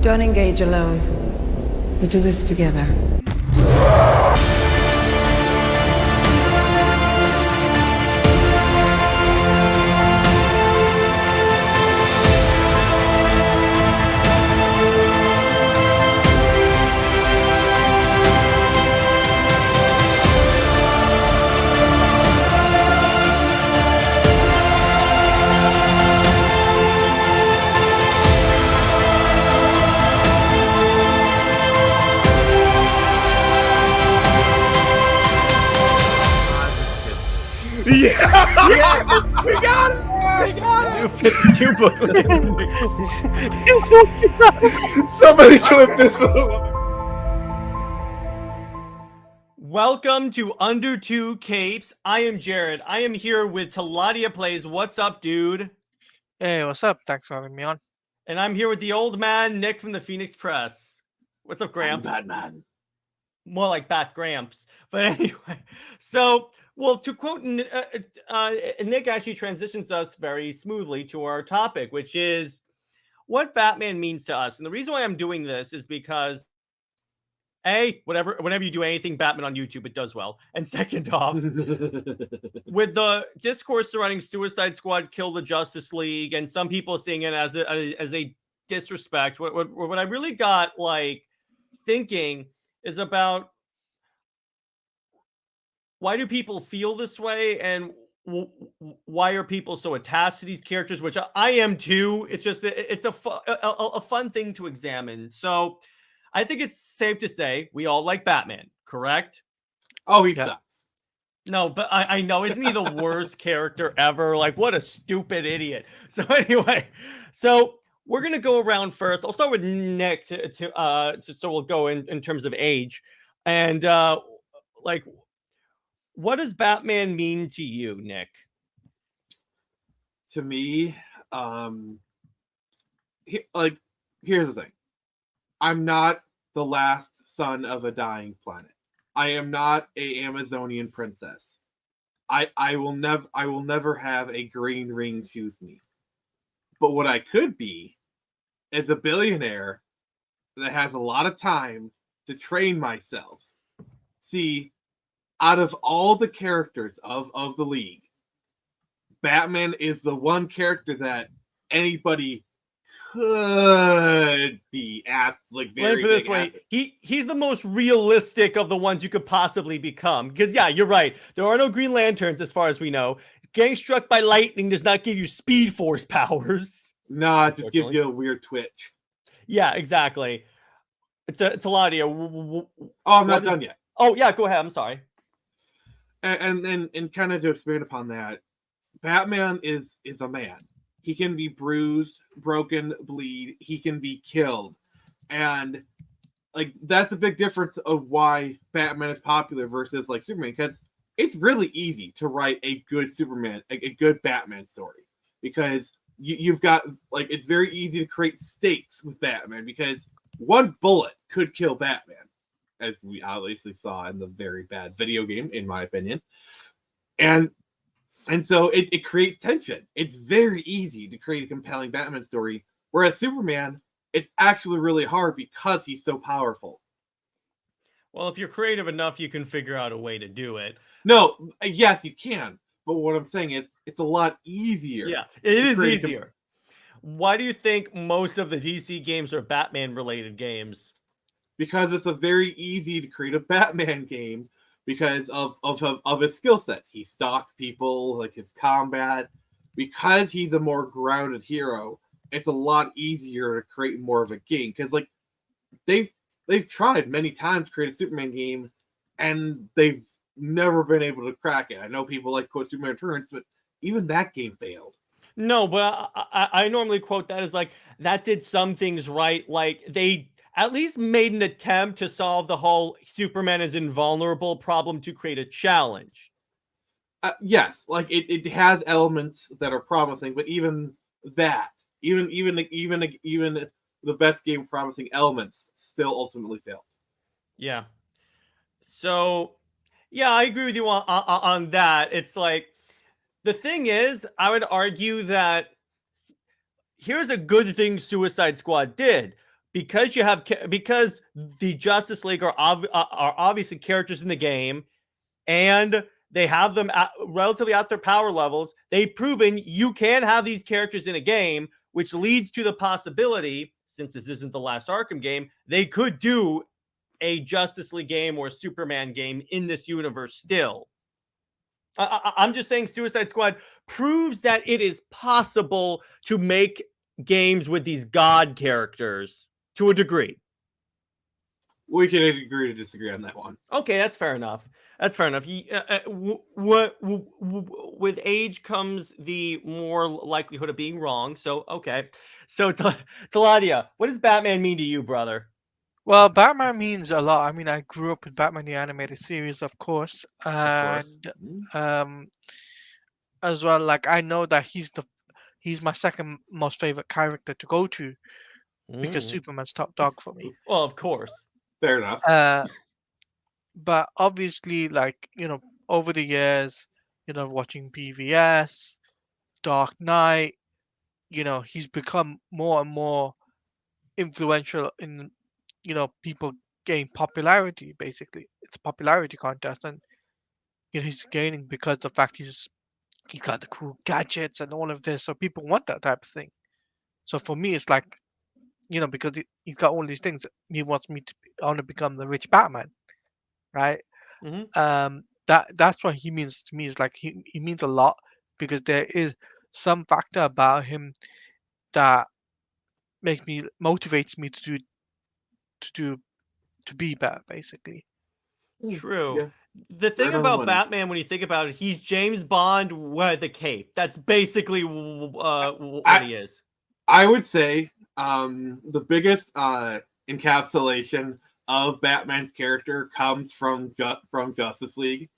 Don't engage alone. We do this together. Yeah! Yeah! We got it! We got New 52 booklet. it! Somebody clip this one. Welcome to Under Two Capes. I am Jared. I am here with Taladia Plays. What's up, dude? Hey, what's up? Thanks for having me on. And I'm here with the old man, Nick from the Phoenix Press. What's up, Gramps? Batman. More like Bat Gramps. But anyway, so, well, to quote Nick actually transitions us very smoothly to our topic, which is what Batman means to us. And the reason why I'm doing this is because whenever you do anything Batman on YouTube, it does well. And second off, with the discourse surrounding Suicide Squad, Kill the Justice League, and some people seeing it as a disrespect, what I really got like thinking is about why do people feel this way, and why are people so attached to these characters, which I am too. It's just it's a fun thing to examine. So I think it's safe to say we all like Batman, correct? Oh, he Yeah. sucks. No, but I know, isn't he the worst character ever? Like, what a stupid idiot. So anyway, so we're gonna go around first. I'll start with Nick so we'll go in terms of age. And like, what does Batman mean to you, Nick? To me, here's the thing. I'm not the last son of a dying planet. I am not a Amazonian princess. I will never have a green ring choose me. But what I could be is a billionaire that has a lot of time to train myself. See, out of all the characters of the league, Batman is the one character that anybody could be asked, like, very Let me put it this big way: he's the most realistic of the ones you could possibly become. Because yeah, you're right. There are no Green Lanterns as far as we know. Getting struck by lightning does not give you Speed Force powers. No, it just gives you a weird twitch. Yeah, exactly. It's a lot of you. Oh, I'm not done yet. Oh yeah, go ahead. I'm sorry. And kind of to expand upon that, Batman is a man. He can be bruised, broken, bleed. He can be killed, and like that's a big difference of why Batman is popular versus like Superman, because it's really easy to write a good Superman, a good Batman story, because you've got like it's very easy to create stakes with Batman because one bullet could kill Batman, as we obviously saw in the very bad video game, in my opinion. And so it creates tension. It's very easy to create a compelling Batman story, whereas Superman, it's actually really hard because he's so powerful. Well, if you're creative enough, you can figure out a way to do it. No, yes, you can. But what I'm saying is, it's a lot easier. Yeah, it is easier. Why do you think most of the DC games are Batman-related games? Because it's a very easy to create a Batman game because of his skill sets. He stalks people, like his combat. Because he's a more grounded hero, it's a lot easier to create more of a game. Because like they've tried many times to create a Superman game, and they've never been able to crack it. I know people like quote Superman Returns, but even that game failed. No, but I normally quote that as like that did some things right. Like they at least made an attempt to solve the whole Superman is invulnerable problem to create a challenge. Yes, like it has elements that are promising, but even that, even the best game promising elements still ultimately failed. Yeah. So, yeah, I agree with you on that. It's like the thing is, I would argue that here's a good thing Suicide Squad did. because because the Justice League are obviously characters in the game, and they have them relatively at their power levels. They've proven you can have these characters in a game, which leads to the possibility, since this isn't the last Arkham game, they could do a Justice League game or a Superman game in this universe still. I'm just saying Suicide Squad proves that it is possible to make games with these god characters to a degree. We can agree to disagree on that one. Okay, that's fair enough. That's fair enough. With age comes the more likelihood of being wrong. So, okay. So, Taladia, what does Batman mean to you, brother? Well, Batman means a lot. I mean, I grew up with Batman the animated series, of course, and as well, like I know that he's my second most favorite character to go to because Superman's top dog for me. Well, of course. Fair enough. But obviously, like, over the years, watching BVS, Dark Knight, he's become more and more influential in, people gain popularity, basically. It's a popularity contest, and he's gaining because of the fact he's got the cool gadgets and all of this, so people want that type of thing. So for me, it's like, because he's got all these things, he wants me to I want to become the rich Batman, right? That's what he means to me. Is like he means a lot because there is some factor about him that motivates me to be better, basically. True. Yeah. The thing Right on the about money. Batman, when you think about it, he's James Bond with a cape. That's basically what he is. I would say the biggest encapsulation of Batman's character comes from Justice League.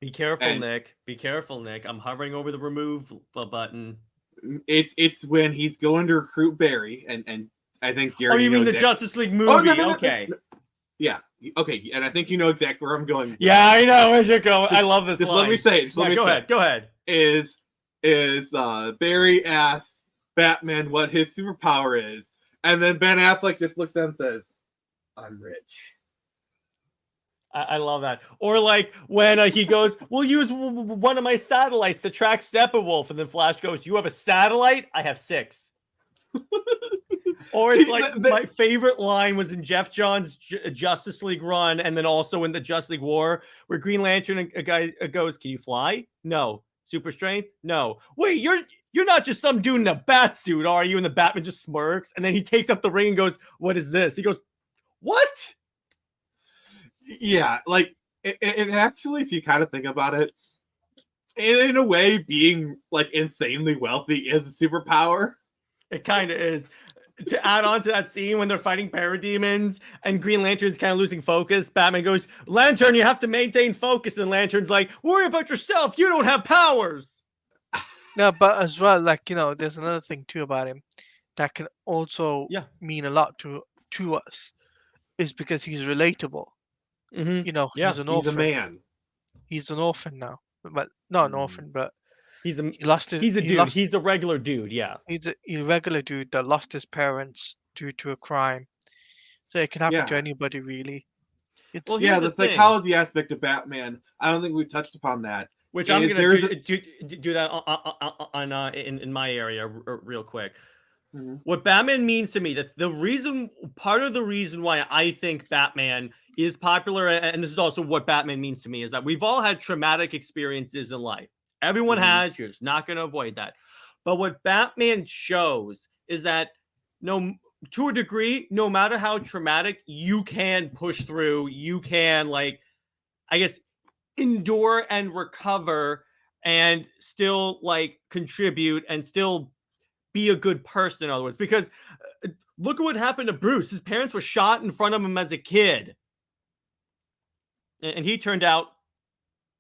Be careful, Nick. Be careful, Nick. I'm hovering over the remove button. It's when he's going to recruit Barry, and I think you're. Oh, you mean the Justice League movie? No, okay. Yeah. Okay, and I think you know exactly where I'm going. Yeah, I know where you're going. I love this Just line. let me say it. Go ahead. Is Barry asks Batman what his superpower is, and then Ben Affleck just looks at him and says, "I'm rich." I love that. Or like when he goes, "We'll use one of my satellites to track Steppenwolf," and then Flash goes, "You have a satellite? I have 6." Or it's like my favorite line was in Jeff Johns' Justice League run, and then also in the Justice League War, where Green Lantern a guy goes, "Can you fly? No. Super strength? No. Wait, you're not just some dude in a bat suit, are you?" And the Batman just smirks, and then he takes up the ring and goes, "What is this?" He goes, "What?" Yeah, like it actually, if you kind of think about it, in a way, being like insanely wealthy is a superpower. It kind of is. To add on to that scene when they're fighting parademons and Green Lantern's kind of losing focus, Batman goes, "Lantern, you have to maintain focus." And Lantern's like, "Worry about yourself. You don't have powers." No, but as well, like, there's another thing too about him that can also mean a lot to us, is because he's relatable. Mm-hmm. He's an orphan. He's a man. He's an orphan now, but not an orphan, but he's a dude. He's a regular dude. Yeah, he's a regular dude that lost his parents due to a crime. So it can happen to anybody, really. The psychology aspect of Batman, I don't think we touched upon that. Which I'm going to do that on in my area real quick. Mm-hmm. What Batman means to me, that part of the reason why I think Batman is popular, and this is also what Batman means to me, is that we've all had traumatic experiences in life. Everyone has. You're just not going to avoid that. But what Batman shows is that to a degree, no matter how traumatic, you can push through. You can, endure and recover and still, contribute and still be a good person, in other words. Because look at what happened to Bruce. His parents were shot in front of him as a kid. And he turned out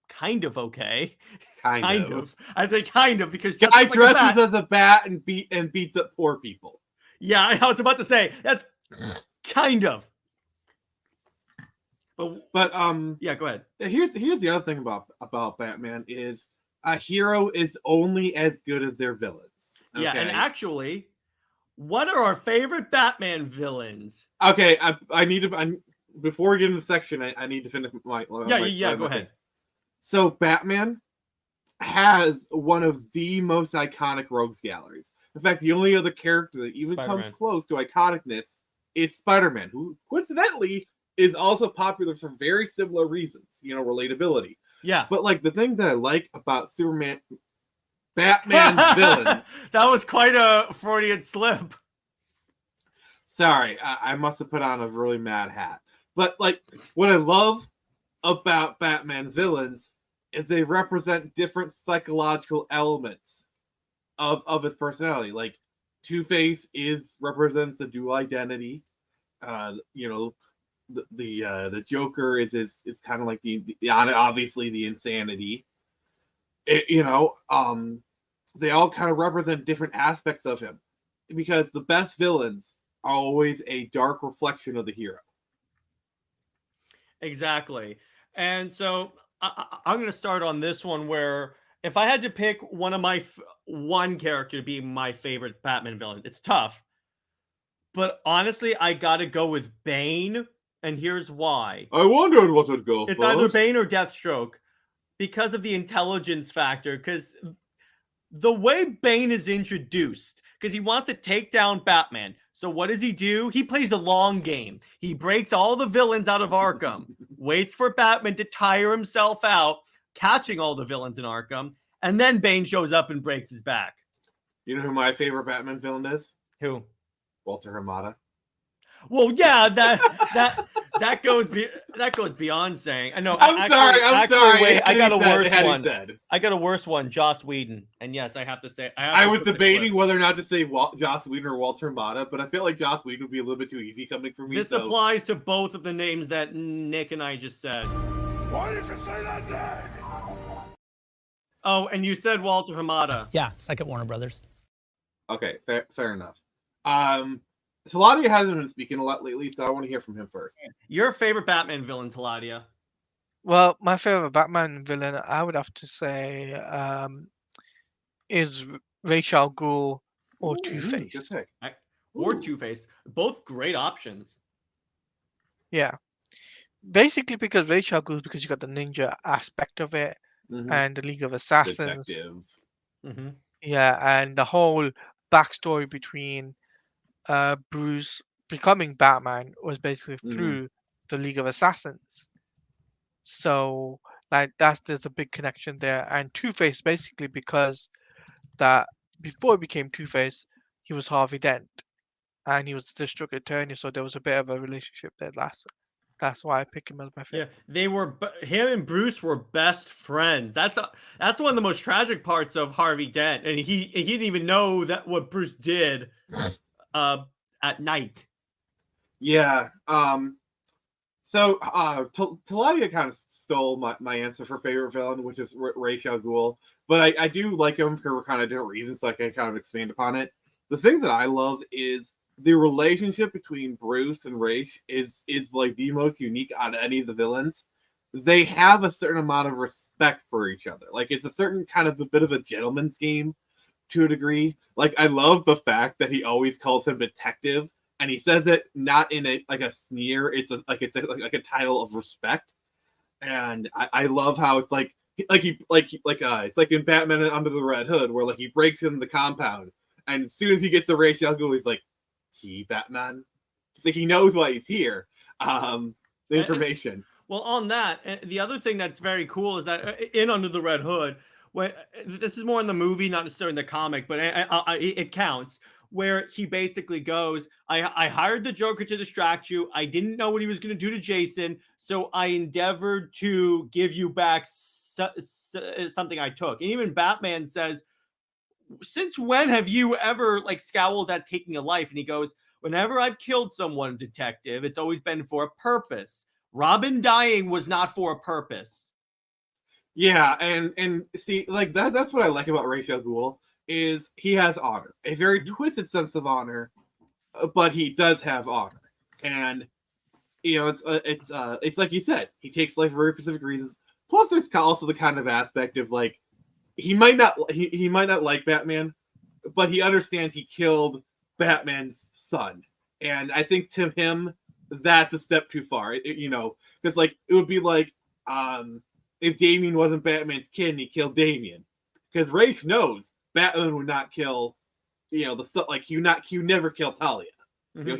kind of okay. Kind of. I'd say kind of, because guy dresses as a bat and beats up poor people. Yeah, I was about to say that's kind of. But yeah, go ahead. Here's the other thing about Batman is a hero is only as good as their villains. Okay? Yeah, and actually, what are our favorite Batman villains? Okay, I need to. Before we get into the section, I need to finish my. Go thing. ahead. So Batman has one of the most iconic rogues galleries. In fact, the only other character that even Spider-Man. comes close to iconicness is Spider-Man, who coincidentally is also popular for very similar reasons. Relatability. Yeah. But like the thing that I like about Batman's villains. That was quite a Freudian slip. Sorry, I must have put on a really mad hat. But like, what I love about Batman's villains is they represent different psychological elements of his personality. Like, Two-Face represents the dual identity. The Joker is kind of like the obviously the insanity. They all kind of represent different aspects of him, because the best villains are always a dark reflection of the hero. Exactly. And so I'm going to start on this one, where if I had to pick one character to be my favorite Batman villain, it's tough. But honestly, I got to go with Bane, and here's why. I wondered what would go It's first. either Bane or Deathstroke, because of the intelligence factor, because the way Bane is introduced, because he wants to take down Batman. So what does he do? He plays the long game. He breaks all the villains out of Arkham, waits for Batman to tire himself out, catching all the villains in Arkham, and then Bane shows up and breaks his back. You know who my favorite Batman villain is? Who? Walter Hamada. Well, yeah, that goes beyond saying. I know. I'm sorry. Wait, I got a worse had he one. said. I got a worse one. Joss Whedon, and yes, I have to say. I was debating whether or not to say Joss Whedon or Walter Hamada, but I feel like Joss Whedon would be a little bit too easy coming from me. This applies to both of the names that Nick and I just said. Why did you say that, Nick? Oh, and you said Walter Hamada. Yeah, second Warner Brothers. Okay, fair enough. Taladia hasn't been speaking a lot lately, so I want to hear from him first. Your favorite Batman villain, Taladia? Well, my favorite Batman villain, I would have to say, is Ra's al Ghul or Two-Face. Good pick. Or Two-Face. Both great options. Yeah. Basically, because Ra's al Ghul, because you got the ninja aspect of it, and the League of Assassins. Detective. Mm-hmm. Yeah, and the whole backstory between Bruce becoming Batman was basically through the League of Assassins. So like there's a big connection there. And Two-Face basically because that before he became Two-Face, he was Harvey Dent and he was the district attorney, so there was a bit of a relationship there. That's why I pick him as my favorite. Yeah, him and Bruce were best friends. That's one of the most tragic parts of Harvey Dent, and he didn't even know that what Bruce did at night. Yeah. So Taladia kind of stole my answer for favorite villain, which is Ra's al Ghul, but I do like him for kind of different reasons, so I can kind of expand upon it. The thing that I love is the relationship between Bruce and Ra's is like the most unique out of any of the villains. They have a certain amount of respect for each other. Like it's a certain kind of a bit of a gentleman's game to a degree. Like I love the fact that he always calls him detective, and he says it not in a sneer. It's a title of respect, and I love how it's it's like in Batman and Under the Red Hood, where like he breaks into the compound, and as soon as he gets to Ra's al Ghul, he's like, Batman. It's like he knows why he's here. The information. Well, on that, the other thing that's very cool is that in Under the Red Hood, when this is more in the movie, not necessarily in the comic, but it counts. Where he basically goes, I hired the Joker to distract you. I didn't know what he was going to do to Jason, so I endeavored to give you back something I took. And even Batman says, since when have you ever scowled at taking a life? And he goes, whenever I've killed someone, detective, it's always been for a purpose. Robin dying was not for a purpose. Yeah, and see, that's what I like about Ra's al Ghul is he has honor, a very twisted sense of honor, but he does have honor, and it's like you said, he takes life for very specific reasons. Plus, there's also the kind of aspect of he might not like Batman, but he understands he killed Batman's son. And I think to him, that's a step too far. Because like it would be like if Damian wasn't Batman's kid and he killed Damian. Because Ra's knows Batman would not kill, the son. Like he would never kill Talia. Mhm.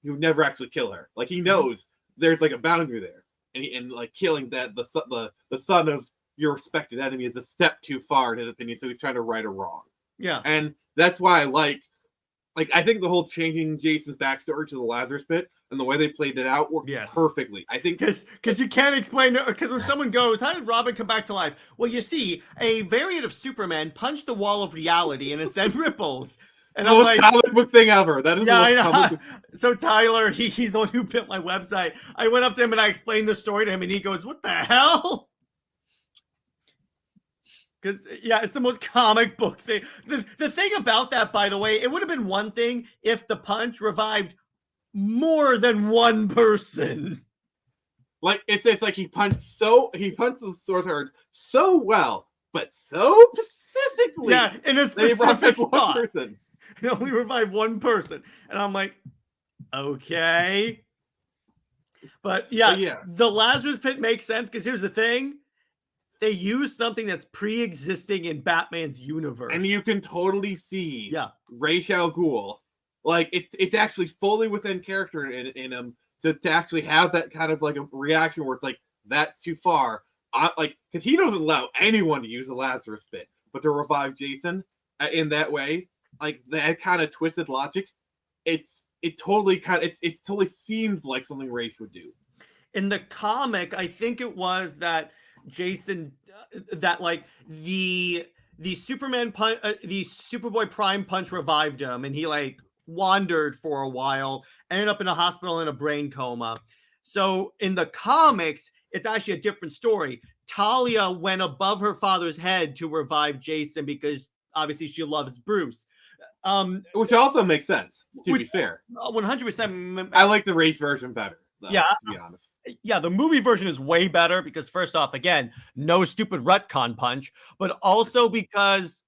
He would never actually kill her. Like he knows there's like a boundary there, and like killing the son of your respected enemy is a step too far in his opinion. So he's trying to right a wrong. Yeah. And that's why I like I think the whole changing Jason's backstory to the Lazarus Pit and the way they played it out works perfectly. I think because you can't explain it. Because when someone goes, "How did Robin come back to life?" Well, you see, a variant of Superman punched the wall of reality and it sent ripples. And the most comic book thing ever. That is the most comic book. So Tyler, he's the one who built my website. I went up to him and I explained the story to him, and he goes, "What the hell?" Because, it's the most comic book thing. The thing about that, by the way, it would have been one thing if the punch revived more than one person. Like, it's like he punched the sword so well, but so specifically. Yeah, in a specific spot. Person. It only revived one person. And I'm like, okay. But the Lazarus Pit makes sense because here's the thing. They use something that's pre-existing in Batman's universe. And you can totally see Ra's al Ghul. Like, it's actually fully within character in him to actually have that kind of like a reaction where it's like, that's too far. Because he doesn't allow anyone to use the Lazarus Pit. But to revive Jason in that way, like that kind of twisted logic, it totally seems like something Ra's would do. In the comic, I think it was that Jason, that like the Superman punch, the Superboy Prime punch revived him, and he like wandered for a while, ended up in a hospital in a brain coma. So in the comics, it's actually a different story. Talia went above her father's head to revive Jason because obviously she loves Bruce. Which also makes sense, to be fair. 100%. I like the Ra's version better. Though, to be honest. Yeah, the movie version is way better because first off, again, no stupid retcon punch, but also because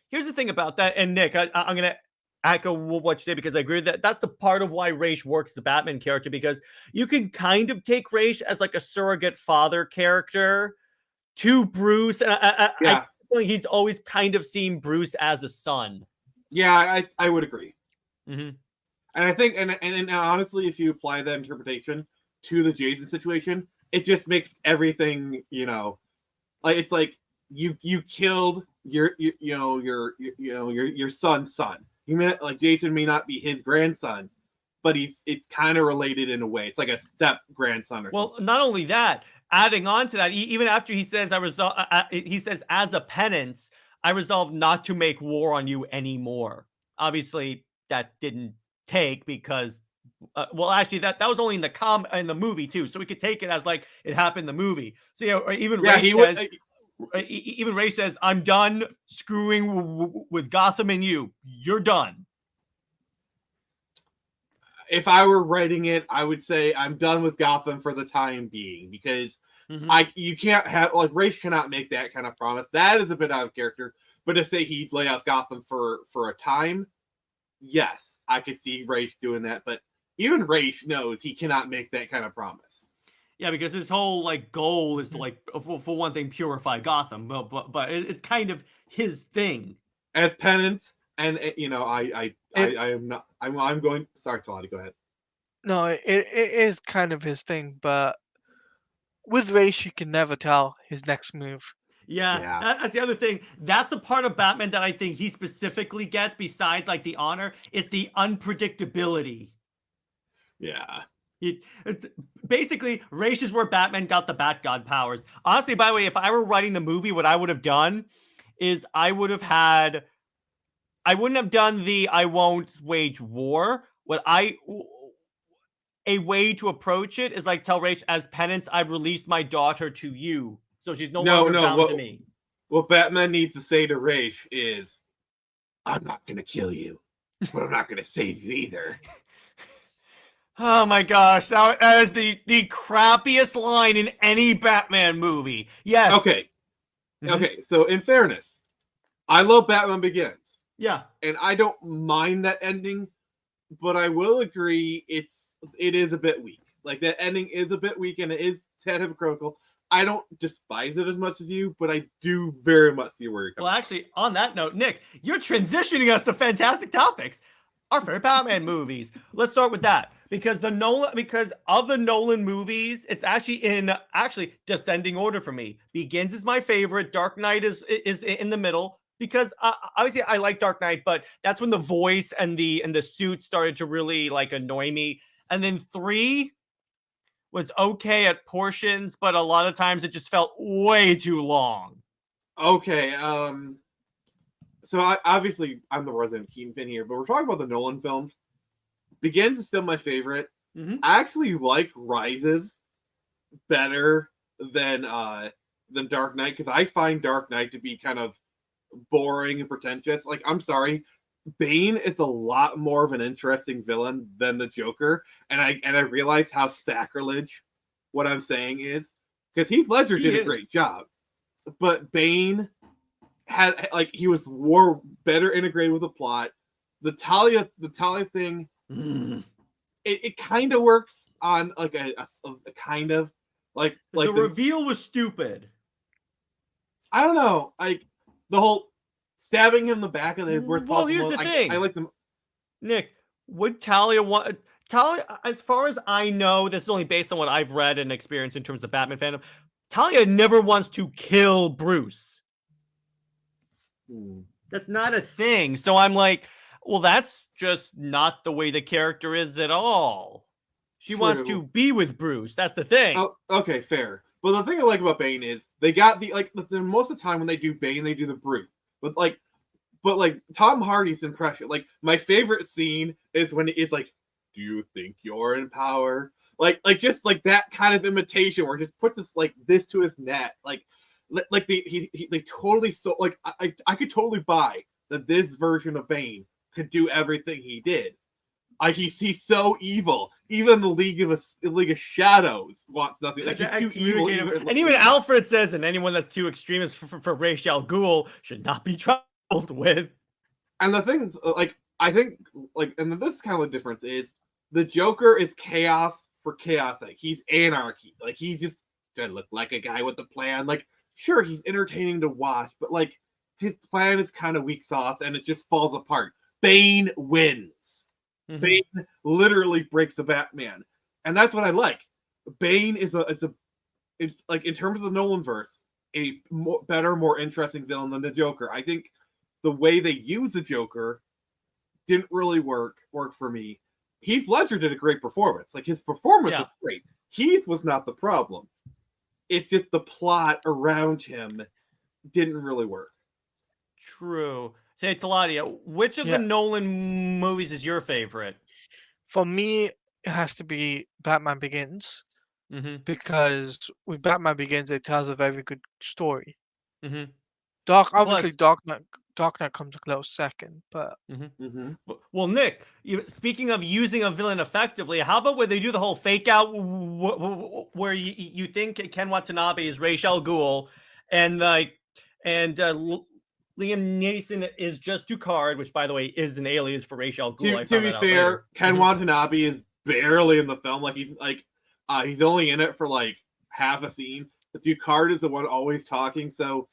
here's the thing about that. And Nick, I'm gonna echo what you say because I agree with that. That's the part of why Ra's works the Batman character, because you can kind of take Ra's as like a surrogate father character to Bruce, and I feel like he's always kind of seen Bruce as a son. Yeah, I would agree. Mm-hmm. And I think, and honestly, if you apply that interpretation to the Jason situation, it just makes everything, like it's like you killed your son's son. You mean like Jason may not be his grandson, but it's kind of related in a way. It's like a step grandson. Something. Not only that, adding on to that, even after he says he says as a penance, I resolve not to make war on you anymore. Obviously, that didn't take because actually that was only in the movie too, so we could take it as like it happened in the movie. So even Ray says I'm done screwing with Gotham and you're done. If I were writing it, I would say I'm done with Gotham for the time being, because you can't have Ra's cannot make that kind of promise. That is a bit out of character. But to say he'd lay off Gotham for a time, yes, I could see Ra's doing that. But even Ra's knows he cannot make that kind of promise. Yeah, because his whole goal is to for one thing purify Gotham, but it's kind of his thing as penance. And I am not. I'm going. Sorry, Talati, go ahead. No, it is kind of his thing, but with Ra's, you can never tell his next move. Yeah, that's the other thing. That's the part of Batman that I think he specifically gets, besides the honor, is the unpredictability. Yeah. It's basically Ra's is where Batman got the Bat God powers. Honestly, by the way, if I were writing the movie, what I would have done is I wouldn't have done the I won't wage war. A way to approach it is tell Ra's, as penance, I've released my daughter to you. So she's no longer bound to me. What Batman needs to say to Ra's is, I'm not going to kill you, but I'm not going to save you either. Oh my gosh, that is the crappiest line in any Batman movie. Yes. Okay. Okay, so in fairness, I love Batman Begins. Yeah. and I don't mind that ending, but I will agree it is a bit weak. Like, that ending is a bit weak, and it is tad hypocritical. I don't despise it as much as you, but I do very much see where you're coming Well, actually, on that note, Nick, you're transitioning us to fantastic topics. Our favorite Batman movies. Let's start with that because of the Nolan movies, it's actually in descending order for me. Begins is my favorite. Dark Knight is in the middle because obviously I like Dark Knight, but that's when the voice and the suit started to really like annoy me. And then 3 was okay at portions, but a lot of times it just felt way too long. Okay, so I'm the resident Keaton fan here, but we're talking about the Nolan films. Begins is still my favorite. Mm-hmm. I actually like Rises better than Dark Knight because I find Dark Knight to be kind of boring and pretentious. Like, I'm sorry, Bane is a lot more of an interesting villain than the Joker, and I realize how sacrilege what I'm saying is because Heath Ledger did a great job, but Bane had he was more better integrated with the plot. The Talia thing, it kind of works on like a kind of like the reveal was stupid. I don't know, like the whole stabbing him in the back of his worst possible. Here's the thing. I like them. Nick, would Talia want Talia? As far as I know, this is only based on what I've read and experienced in terms of Batman fandom. Talia never wants to kill Bruce. That's not a thing. So I'm like, well, that's just not the way the character is at all. She wants to be with Bruce. That's the thing. Oh, okay, fair. But the thing I like about Bane is they got the most of the time when they do Bane, they do the brute. But Tom Hardy's impression, like my favorite scene is when it's like, "Do you think you're in power?" Like just like that kind of imitation where it just puts this to his neck, they totally I could totally buy that this version of Bane could do everything he did. He's so evil. Even the League of Shadows wants nothing. Like, he's too evil. And even Alfred says, and anyone that's too extremist for Ra's al Ghul should not be troubled with. And the thing, I think, and this is kind of the difference is the Joker is chaos for chaos sake. He's anarchy. Like, he's just trying to look like a guy with a plan. Like, sure, he's entertaining to watch, but his plan is kind of weak sauce, and it just falls apart. Bane wins. Mm-hmm. Bane literally breaks the Batman, and that's what I like. Bane is in terms of the Nolan verse, a better, more interesting villain than the Joker. I think the way they use the Joker didn't really work for me. Heath Ledger did a great performance. His performance was great. Heath was not the problem. It's just the plot around him didn't really work. True. Say, Taladia, which of the Nolan movies is your favorite? For me, it has to be Batman Begins. Because with Batman Begins, it tells a very good story. Dark Knight comes a close second, but well, Nick, speaking of using a villain effectively, how about when they do the whole fake out where you think Ken Watanabe is Ra's al Ghul, and Liam Neeson is just Ducard, which, by the way, is an alias for Ra's al Ghul. To be fair, Ken Watanabe is barely in the film. He's only in it for half a scene. But Ducard is the one always talking, so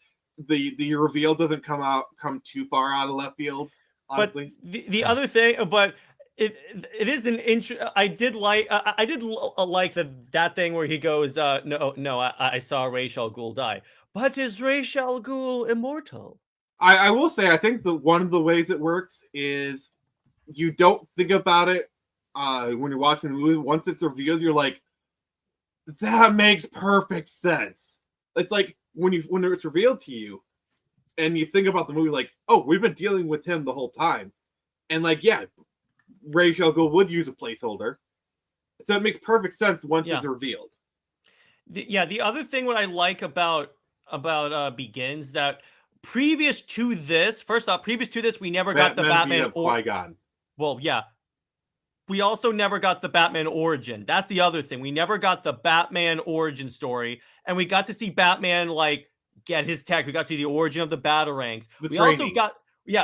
the reveal doesn't come too far out of left field. Honestly, but the other thing, but it is an I did like that thing where he goes, no, I saw Ra's al Ghul die, but is Ra's al Ghul immortal? I will say, I think one of the ways it works is you don't think about it when you're watching the movie. Once it's revealed, you're like, that makes perfect sense. It's like when it's revealed to you and you think about the movie, oh, we've been dealing with him the whole time. And Ra's al Ghul would use a placeholder. So it makes perfect sense once it's revealed. The other thing what I like about Begins that previous to this, we never got the Batman Qui-Gon. Well, yeah. We also never got the Batman origin. That's the other thing. We never got the Batman origin story, and we got to see Batman get his tech. We got to see the origin of the Batarangs.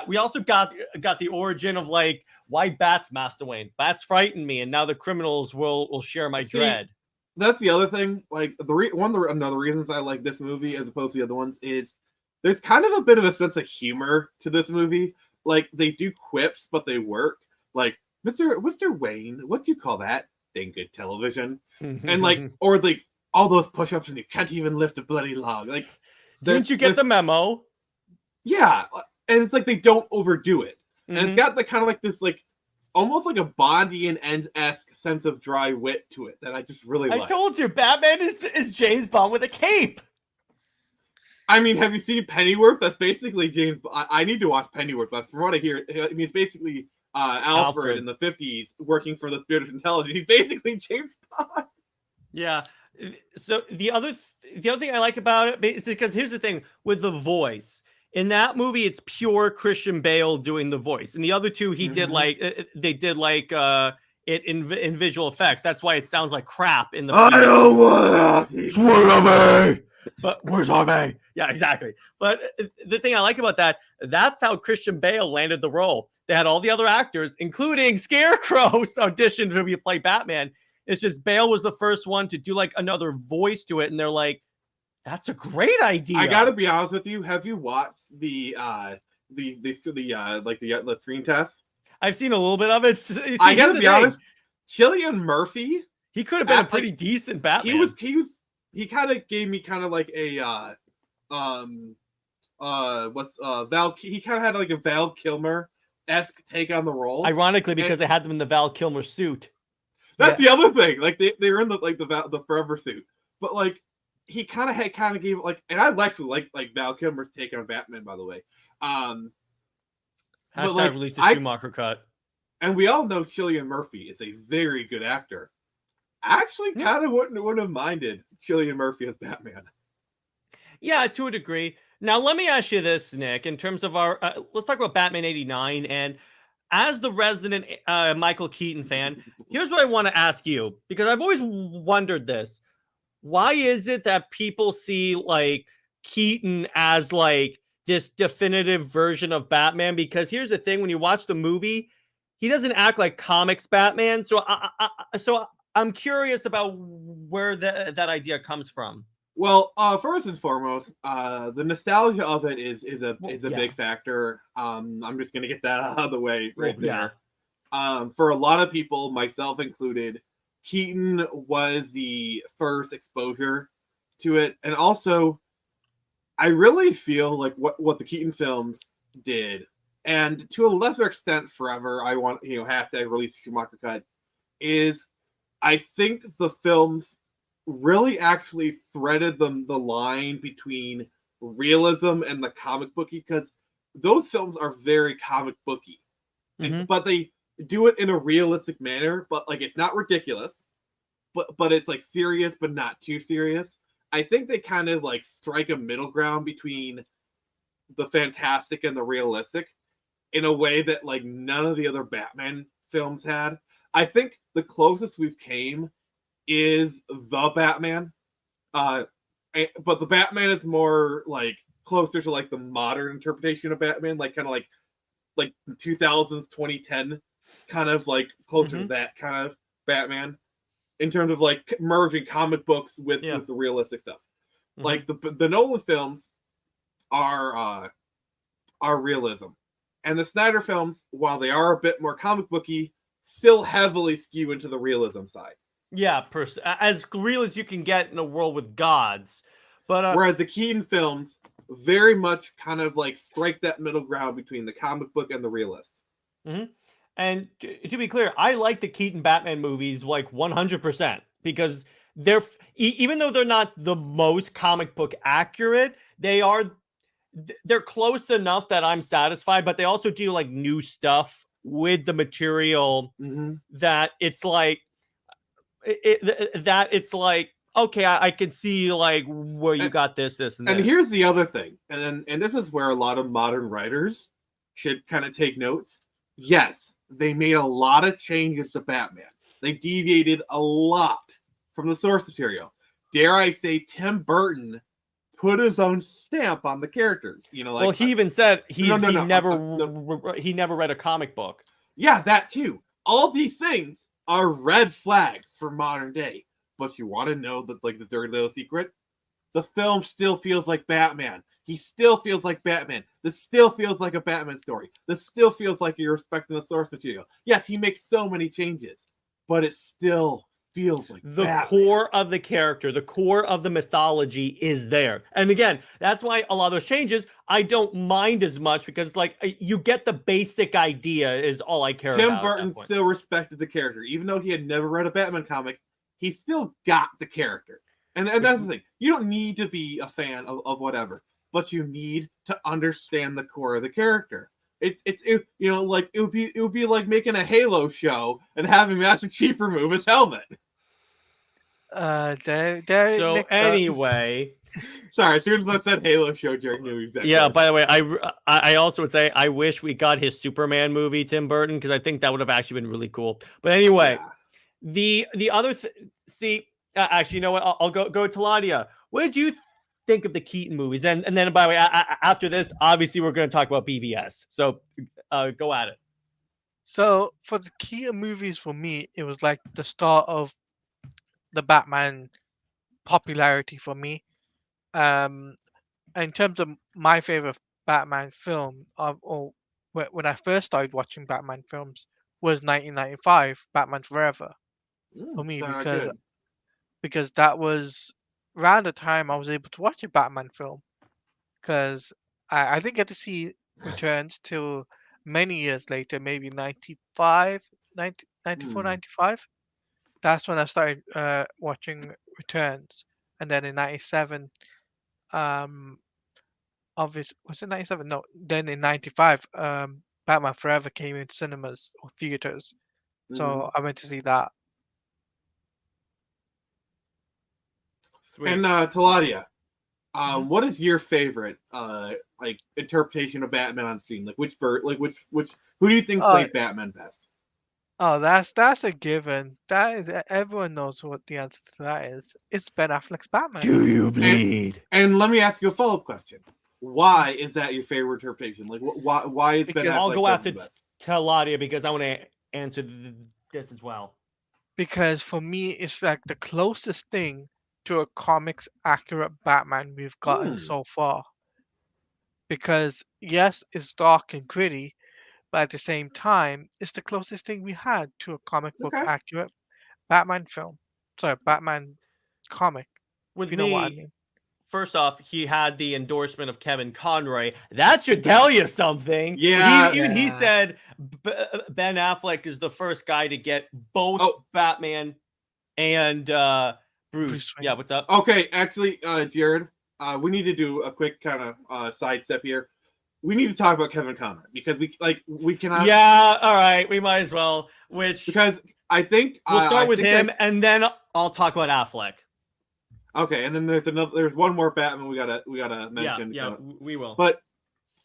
we also got the origin of like why bats master Wayne. Bats frighten me, and now the criminals will share my dread. That's the other thing. Like another reasons I like this movie as opposed to the other ones is there's kind of a bit of a sense of humor to this movie. Like they do quips, but they work. Like Mr. Wayne, what do you call that? Dang good television. And like, or like all those push-ups and you can't even lift a bloody log. Like, didn't you get the memo? Yeah, and it's like they don't overdo it, and it's got the kind of like this like almost like a Bondian esque sense of dry wit to it that I just really like. I told you, Batman is James Bond with a cape. I mean, have you seen Pennyworth? That's basically James. I need to watch Pennyworth, but from what I hear, I mean, it's basically Alfred in the 50s working for the British intelligence. He's basically James Bond. Yeah. So the other thing I like about it is because here's the thing with the voice. In that movie, it's pure Christian Bale doing the voice. In the other two, he did like they did like it in visual effects. That's why it sounds like crap in the. I don't want to. But where's Harvey? Yeah, exactly. But the thing I like about that's how Christian Bale landed the role. They had all the other actors, including Scarecrow's audition to play Batman. It's just Bale was the first one to do like another voice to it, and they're like, "That's a great idea." I gotta be honest with you. Have you watched the screen test? I've seen a little bit of it. See, I gotta be honest. Cillian Murphy, he could have been a pretty decent Batman. He kind of gave me kind of like a he kind of had like a Val Kilmer-esque take on the role. Ironically, because they had them in the Val Kilmer suit. That's the other thing. Like they were in the Forever suit, but like he kind of gave like, and I like Val Kilmer's take on Batman, by the way. Hashtag release the Schumacher cut. And we all know Cillian Murphy is a very good actor. I actually kind of wouldn't have minded Cillian Murphy as Batman. Yeah, to a degree. Now, let me ask you this, Nick, in terms of our, let's talk about Batman 89. And as the resident Michael Keaton fan, here's what I want to ask you, because I've always wondered this. Why is it that people see like Keaton as like this definitive version of Batman? Because here's the thing, when you watch the movie, he doesn't act like comics Batman. So I'm curious about where that idea comes from. Well, first and foremost, the nostalgia of it is a big factor. I'm just gonna get that out of the way right there. For a lot of people, myself included, Keaton was the first exposure to it, and also, I really feel like what the Keaton films did, and to a lesser extent, Forever, I want hashtag release Schumacher cut, is I think the films really actually threaded the line between realism and the comic booky, because those films are very comic booky, but they do it in a realistic manner. But like it's not ridiculous, but it's like serious, but not too serious. I think they kind of like strike a middle ground between the fantastic and the realistic in a way that like none of the other Batman films had. I think the closest we've came is the Batman, but the Batman is more like closer to like the modern interpretation of Batman, like kind of like 2000s 2010 kind of like closer to that kind of Batman in terms of like merging comic books with the realistic stuff. Like the Nolan films are realism, and the Snyder films, while they are a bit more comic booky, still heavily skew into the realism side. Yeah, as real as you can get in a world with gods. But whereas the Keaton films very much kind of like strike that middle ground between the comic book and the realist. And to be clear, I like the Keaton Batman movies like 100% because they're even though they're not the most comic book accurate, they're close enough that I'm satisfied. But they also do like new stuff with the material that it's like. It's like, okay, I can see like where you got this, and this. And here's the other thing, and this is where a lot of modern writers should kind of take notes. Yes, they made a lot of changes to Batman. They deviated a lot from the source material. Dare I say, Tim Burton put his own stamp on the characters. You know, like well, he even said no, he never no. he never read a comic book. Yeah, that too. All these things are red flags for modern day. But you want to know that, like, the dirty little secret? The film still feels like Batman. He still feels like Batman. This still feels like a Batman story. This still feels like you're respecting the source material. Yes, he makes so many changes, but it still feels like The Batman. core of the character, the core of the mythology is there. And again, that's why a lot of those changes I don't mind as much, because like you get the basic idea is all I care Tim about. Burton still respected the character. Even though he had never read a Batman comic, he still got the character. And that's the thing. You don't need to be a fan of whatever, but you need to understand the core of the character. It you know, like it would be like making a Halo show and having Master Chief remove his helmet. So anyway, sorry, as soon as I said Halo show, Jared knew exactly. Yeah. By the way, I also would say I wish we got his Superman movie, Tim Burton, because I think that would have actually been really cool. But anyway, the other see, actually, you know what? I'll go to Ladia. What did you think of the Keaton movies? And then, by the way, after this, obviously, we're going to talk about BVS. So go at it. So for the Keaton movies, for me, it was like the start of the Batman popularity for me. In terms of my favorite Batman film, when I first started watching Batman films, was 1995, Batman Forever, for me, because that was around the time I was able to watch a Batman film. Because I didn't get to see Returns till many years later, maybe 94, 95. That's when I started watching Returns. And then in 97, obviously, was it 97? No, then in 95, Batman Forever came in cinemas or theaters. So I went to see that. Sweet. And Taladia, what is your favorite like interpretation of Batman on screen? Like which who do you think played Batman best? Oh, that's a given. That is, everyone knows what the answer to that is. It's Ben Affleck's Batman. Do you bleed? And let me ask you a follow-up question. Why is that your favorite interpretation? Like, why is Ben Affleck I'll go after best? Ladia because I want to answer this as well. Because for me, it's like the closest thing to a comics accurate Batman we've gotten so far. Because yes, it's dark and gritty, but at the same time, it's the closest thing we had to a comic book accurate Batman film. Sorry, Batman comic. With you know what I mean. First off, he had the endorsement of Kevin Conroy. That should tell you something. Yeah. He said Ben Affleck is the first guy to get both Batman and Bruce. Yeah, what's up? Okay, actually, Jared, we need to do a quick kind of sidestep here. We need to talk about Kevin Conroy because we cannot. Yeah, all right, we might as well. Because I think we'll start with him, and then I'll talk about Afleck. Okay, and then there's one more Batman we gotta mention. Yeah, we will. But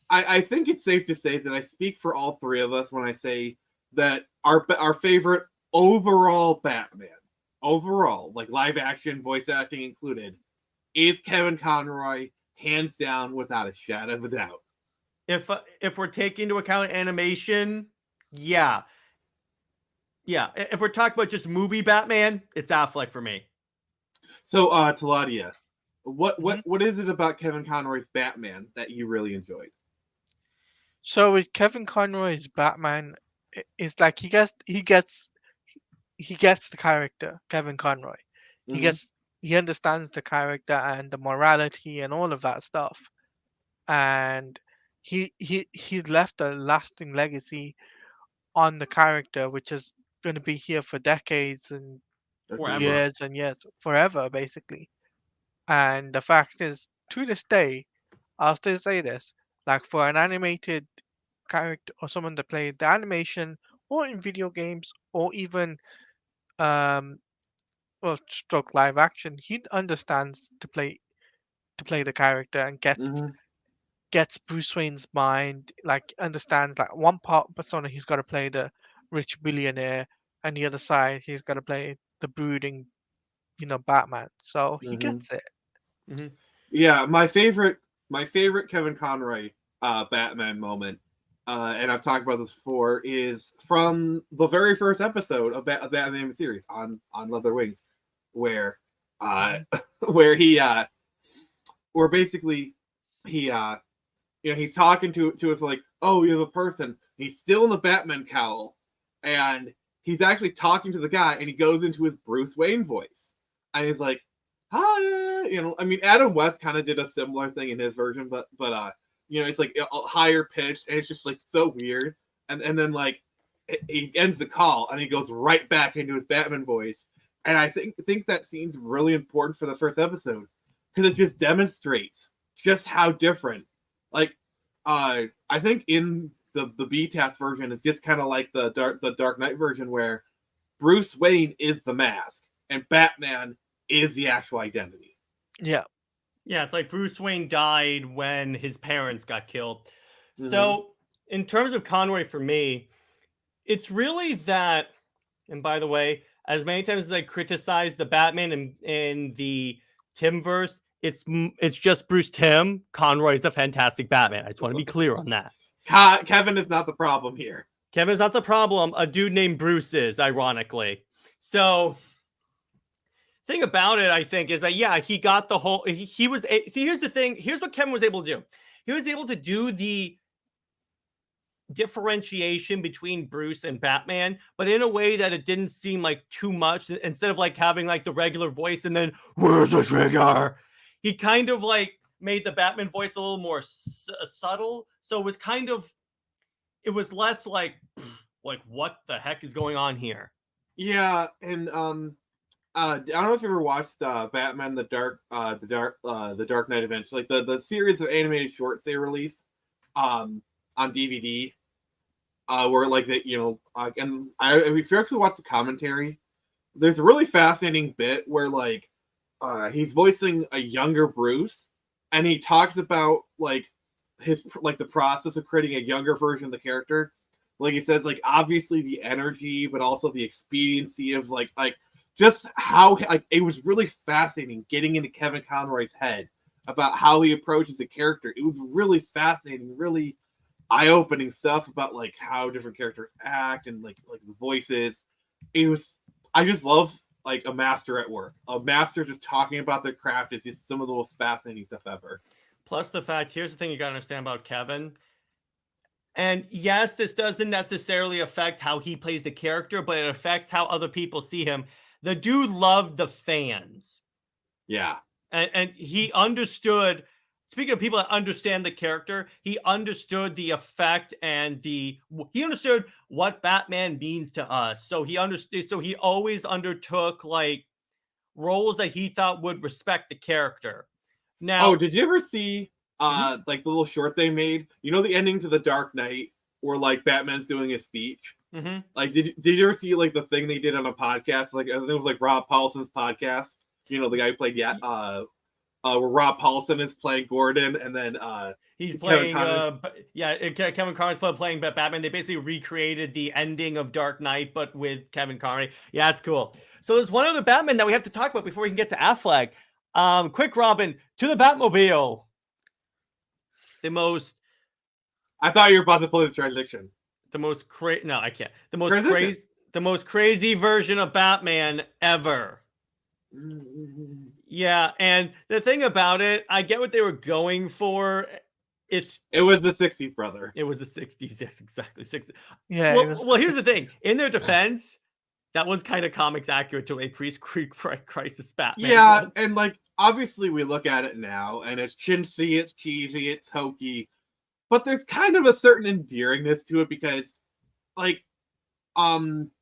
I think it's safe to say that I speak for all three of us when I say that our favorite overall Batman, like live action, voice acting included, is Kevin Conroy, hands down, without a shadow of a doubt. If we're taking into account animation, yeah. If we're talking about just movie Batman, it's Afleck for me. So, Taladia, what is it about Kevin Conroy's Batman that you really enjoyed? So with Kevin Conroy's Batman, it's like he gets the character Kevin Conroy. He understands the character and the morality and all of that stuff, and he's left a lasting legacy on the character, which is going to be here for decades and years and years, forever, basically. And the fact is, to this day, I'll still say this: like for an animated character or someone that played the animation, or in video games, or even stroke live action, he understands to play the character and gets Bruce Wayne's mind, like understands like one part persona he's got to play the rich billionaire, and the other side he's got to play the brooding, Batman. So he gets it. Yeah, my favorite Kevin Conroy Batman moment, and I've talked about this before, is from the very first episode of Batman series on Leather Wings, where where he where basically he he's talking to it like, oh, you have a person. He's still in the Batman cowl, and he's actually talking to the guy, and he goes into his Bruce Wayne voice, and he's like, hi, I mean, Adam West kind of did a similar thing in his version, but it's like a higher pitched, and it's just like so weird, and then like he ends the call, and he goes right back into his Batman voice, and I think that scene's really important for the first episode because it just demonstrates just how different. Like, I think in the B-Tast version, it's just kind of like the Dark Knight version where Bruce Wayne is the mask and Batman is the actual identity. Yeah. Yeah, it's like Bruce Wayne died when his parents got killed. Mhm. So, in terms of Conroy for me, it's really that, and by the way, as many times as I criticize the Batman in the Timverse, it's just Bruce Timm. Conroy's a fantastic Batman. I just want to be clear on that. Kevin is not the problem here. Kevin's not the problem. A dude named Bruce is, ironically. So, thing about it, I think, is that, yeah, he got the whole... He was... See, here's the thing. Here's what Kevin was able to do. He was able to do the differentiation between Bruce and Batman, but in a way that it didn't seem like too much. Instead of like having like the regular voice and then, where's the trigger? He kind of like made the Batman voice a little more subtle. So it was kind of... It was less like what the heck is going on here? Yeah, and I don't know if you ever watched Batman the Dark Knight Adventures, like the series of animated shorts they released on DVD, where like they and if you actually watch the commentary, there's a really fascinating bit where like he's voicing a younger Bruce, and he talks about like the process of creating a younger version of the character. Like he says, like obviously the energy, but also the expediency of like just how like it was really fascinating getting into Kevin Conroy's head about how he approaches the character. It was really fascinating, really eye-opening stuff about like how different characters act and like the voices. I just love like a master at work. A master just talking about their craft is just some of the most fascinating stuff ever. Plus the fact, here's the thing you got to understand about Kevin. And yes, this doesn't necessarily affect how he plays the character, but it affects how other people see him. The dude loved the fans. Yeah. And he understood, speaking of people that understand the character, he understood the effect and he understood what Batman means to us. So he understood, so he always undertook like roles that he thought would respect the character. Now, did you ever see like the little short they made? You know the ending to The Dark Knight where like Batman's doing his speech? Mm-hmm. Like did you ever see like the thing they did on a podcast? Like I think it was like Rob Paulson's podcast. You know, the guy who played where Rob Paulson is playing Gordon, and then he's playing Kevin Conroy's playing Batman. They basically recreated the ending of Dark Knight, but with Kevin Conroy. Yeah, it's cool. So there's one other Batman that we have to talk about before we can get to Afleck. Quick, Robin, to the Batmobile. The most... I thought you were about to play the transition. The most crazy... No, I can't. The most crazy version of Batman ever. Yeah, and the thing about it, I get what they were going for. It was the 60s, brother. It was the 60s, yes, exactly. 60s. Yeah. Well, here's the thing. In their defense, that was kind of comics accurate to a pre-crisis Batman. Yeah, was. and like obviously we look at it now, and it's chintzy, it's cheesy, it's hokey, but there's kind of a certain endearingness to it because, like,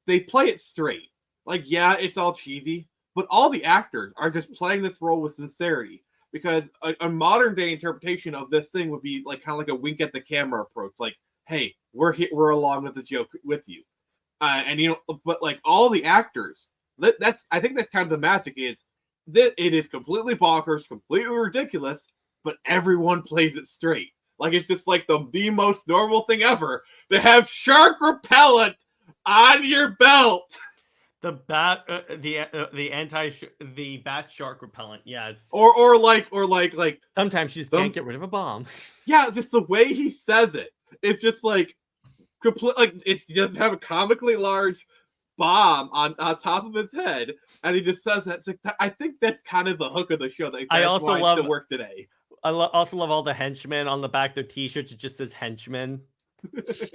they play it straight. Like, yeah, it's all cheesy, but all the actors are just playing this role with sincerity. Because a modern day interpretation of this thing would be like kind of like a wink at the camera approach, like, "Hey, we're along with the joke with you," and but like all the actors, I think that's kind of the magic is that it is completely bonkers, completely ridiculous, but everyone plays it straight. Like it's just like the most normal thing ever to have shark repellent on your belt. The the bat shark repellent. Yeah, it's or like sometimes you just can't get rid of a bomb. yeah, just the way he says it. It's just like complete. Like it's just have a comically large bomb on top of his head, and he just says that. It's like I think that's kind of the hook of the show. That's I also why love it still works today. I also love all the henchmen on the back of their t-shirts. It just says henchmen.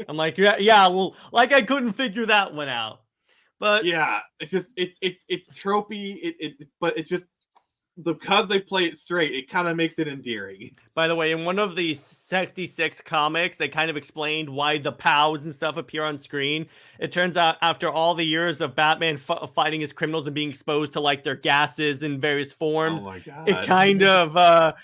I'm like, yeah. Well, like I couldn't figure that one out. But yeah, it's just it's tropey. But it's just because they play it straight, it kind of makes it endearing. By the way, in one of the 66 comics, they kind of explained why the POWs and stuff appear on screen. It turns out after all the years of Batman fighting his criminals and being exposed to like their gases in various forms, Oh my god! it kind of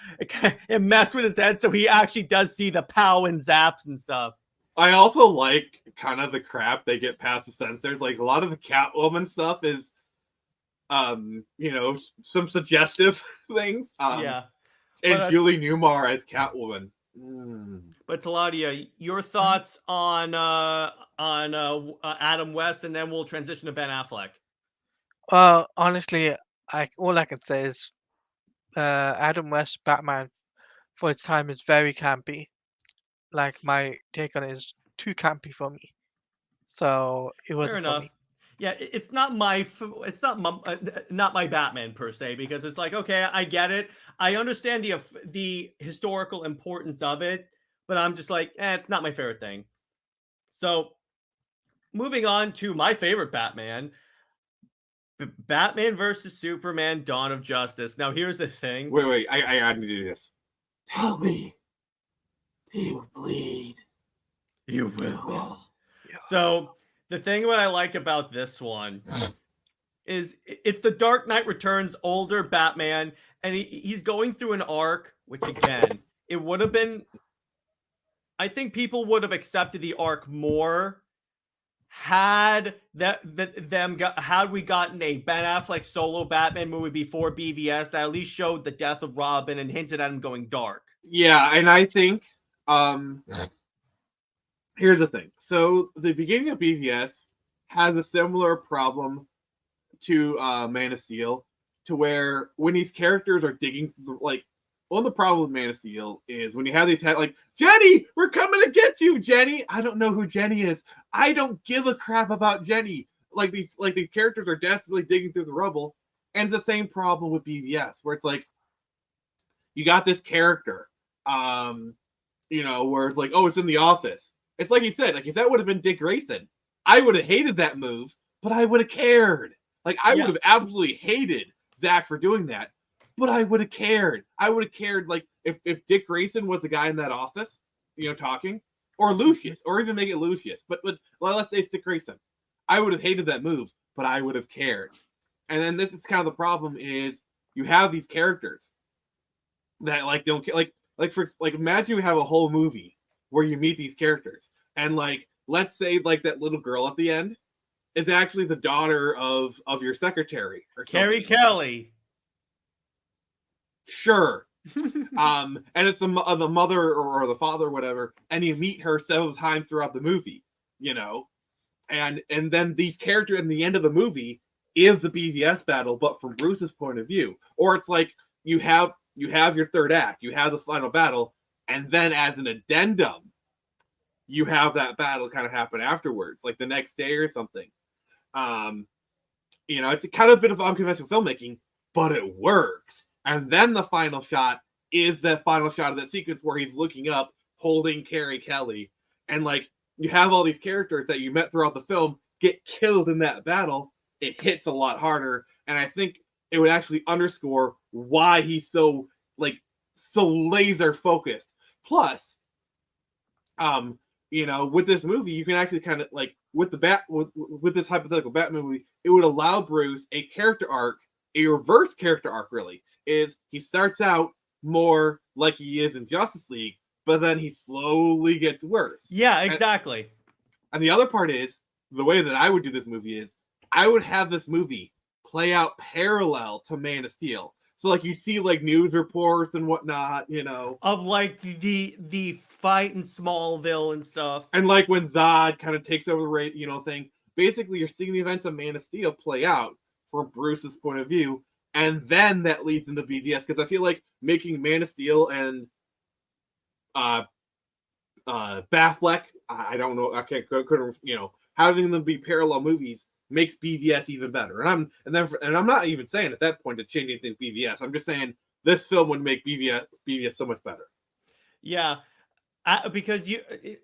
it messed with his head, so he actually does see the POW and zaps and stuff. I also like kind of the crap they get past the censors. Like a lot of the Catwoman stuff is, some suggestive things. Yeah. And But, Julie Newmar as Catwoman. But Taladia, your thoughts on Adam West, and then we'll transition to Ben Affleck. Honestly, all I can say is Adam West Batman for its time is very campy. Like my take on it is too campy for me, so it wasn't for me. Yeah, it's not my Batman per se, because it's like, okay, I get it, I understand the historical importance of it, but I'm just like, it's not my favorite thing. So, moving on to my favorite Batman, Batman versus Superman: Dawn of Justice. Now, here's the thing. Wait, I need to do this. Tell me. You bleed. You will. So the thing what I like about this one is it's the Dark Knight Returns older Batman, and he's going through an arc, which again, it would have been, I think people would have accepted the arc more had we gotten a Ben Affleck solo Batman movie before BVS that at least showed the death of Robin and hinted at him going dark. Yeah, and I think here's the thing. So the beginning of BVS has a similar problem to Man of Steel, to where when these characters are digging through, like, one of the problems with Man of Steel is when you have these like, Jenny, we're coming to get you, Jenny. I don't know who Jenny is. I don't give a crap about Jenny. Like these characters are desperately digging through the rubble, and it's the same problem with BVS, where it's like you got this character, where it's like, oh, it's in the office. It's like he said, like if that would have been Dick Grayson, I would have hated that move, but I would have cared. Like I would have absolutely hated Zach for doing that, but I would have cared. I would have cared, like if Dick Grayson was the guy in that office, talking, or Lucius, or even make it Lucius. But well, let's say it's Dick Grayson. I would have hated that move, but I would have cared. And then this is kind of the problem: is you have these characters that like don't care. Like imagine you have a whole movie where you meet these characters, and like let's say like that little girl at the end is actually the daughter of your secretary or Carrie Kelly. Sure. And it's the mother or the father or whatever, and you meet her several times throughout the movie, and then these characters in the end of the movie is the BVS battle, but from Bruce's point of view. Or it's like you have your third act, you have the final battle, and then as an addendum, you have that battle kind of happen afterwards, like the next day or something. It's a kind of a bit of unconventional filmmaking, but it works. And then the final shot is that final shot of that sequence where he's looking up, holding Carrie Kelly. And like you have all these characters that you met throughout the film get killed in that battle. It hits a lot harder. And I think it would actually underscore why he's so laser focused. Plus, with this movie, you can actually kind of like with this hypothetical Batman movie, it would allow Bruce a character arc, a reverse character arc, really. Is he starts out more like he is in Justice League, but then he slowly gets worse. Yeah, exactly. And the other part is, the way that I would do this movie is, I would have this movie play out parallel to Man of Steel. So like you'd see like news reports and whatnot, of like the fight in Smallville and stuff. And like when Zod kind of takes over the thing. basically you're seeing the events of Man of Steel play out from Bruce's point of view, and then that leads into BVS, because I feel like making Man of Steel and Afleck, I don't know, I couldn't, having them be parallel movies makes BVS even better. And I'm not even saying at that point to change anything BVS. I'm just saying this film would make BVS so much better. Yeah, because and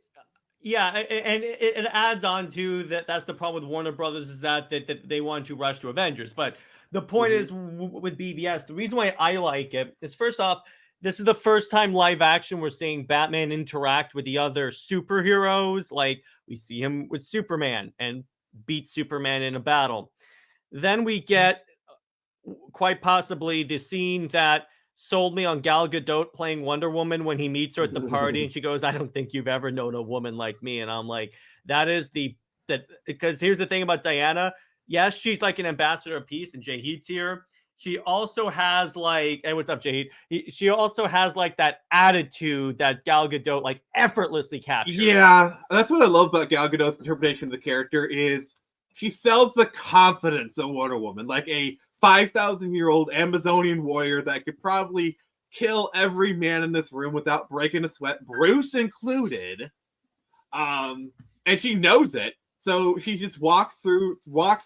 it adds on to that. That's the problem with Warner Brothers, is that they want to rush to Avengers. But the point is with BVS, the reason why I like it is, first off, this is the first time live action we're seeing Batman interact with the other superheroes. Like, we see him with Superman and beat Superman in a battle. Then we get quite possibly the scene that sold me on Gal Gadot playing Wonder Woman when he meets her at the party and she goes, "I don't think you've ever known a woman like me." And I'm like, because here's the thing about Diana. Yes, she's like an ambassador of peace, and Jay Heat's here. She also has like, hey, what's up, Jay Heat? She also has like that attitude that Gal Gadot like effortlessly captures. Yeah, that's what I love about Gal Gadot's interpretation of the character, is she sells the confidence of Wonder Woman, like a 5,000-year-old Amazonian warrior that could probably kill every man in this room without breaking a sweat, Bruce included. And she knows it, so she just walks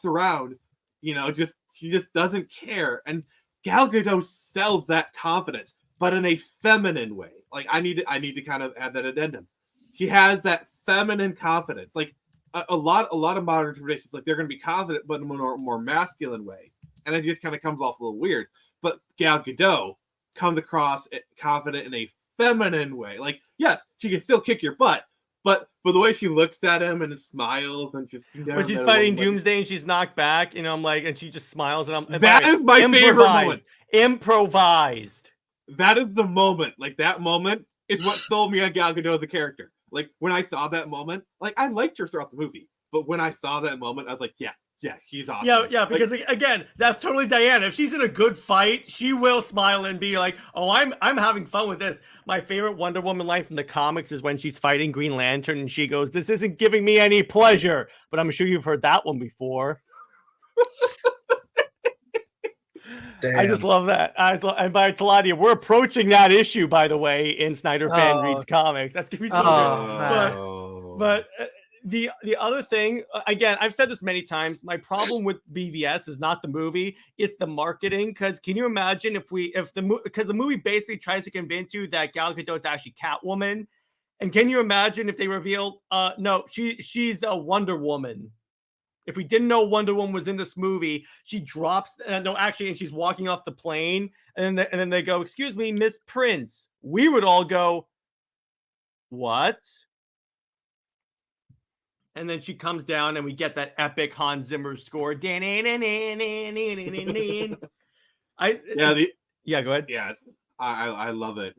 around, she just doesn't care. And Gal Gadot sells that confidence, but in a feminine way. Like, I need to kind of add that addendum. She has that feminine confidence. Like a lot of modern traditions, like they're going to be confident, but in a more masculine way. And it just kind of comes off a little weird. But Gal Gadot comes across confident in a feminine way. Like, yes, she can still kick your butt, but the way she looks at him and smiles and just... When she's fighting Doomsday and she's knocked back, I'm like, and she just smiles, and that is my favorite moment. Improvised. That is the moment. Like, that moment is what sold me on Gal Gadot as a character. Like, when I saw that moment, like, I liked her throughout the movie, but when I saw that moment, I was like, yeah, she's awesome. Yeah, because again, that's totally Diana. If she's in a good fight, she will smile and be like, "Oh, I'm having fun with this." My favorite Wonder Woman line from the comics is when she's fighting Green Lantern and she goes, "This isn't giving me any pleasure." But I'm sure you've heard that one before. I just love that. And by Taladia, we're approaching that issue, by the way, in Snyder Fan Reads Comics. That's gonna be so good. But the other thing, again, I've said this many times, my problem with BVS is not the movie, it's the marketing. Because can you imagine because the movie basically tries to convince you that Gal Gadot's actually Catwoman, and can you imagine if they reveal, no, she's a Wonder Woman. If we didn't know Wonder Woman was in this movie, she drops, and she's walking off the plane, and then they go, "Excuse me, Miss Prince." We would all go, "What?" And then she comes down, and we get that epic Hans Zimmer score. Yeah, go ahead. Yeah, I love it.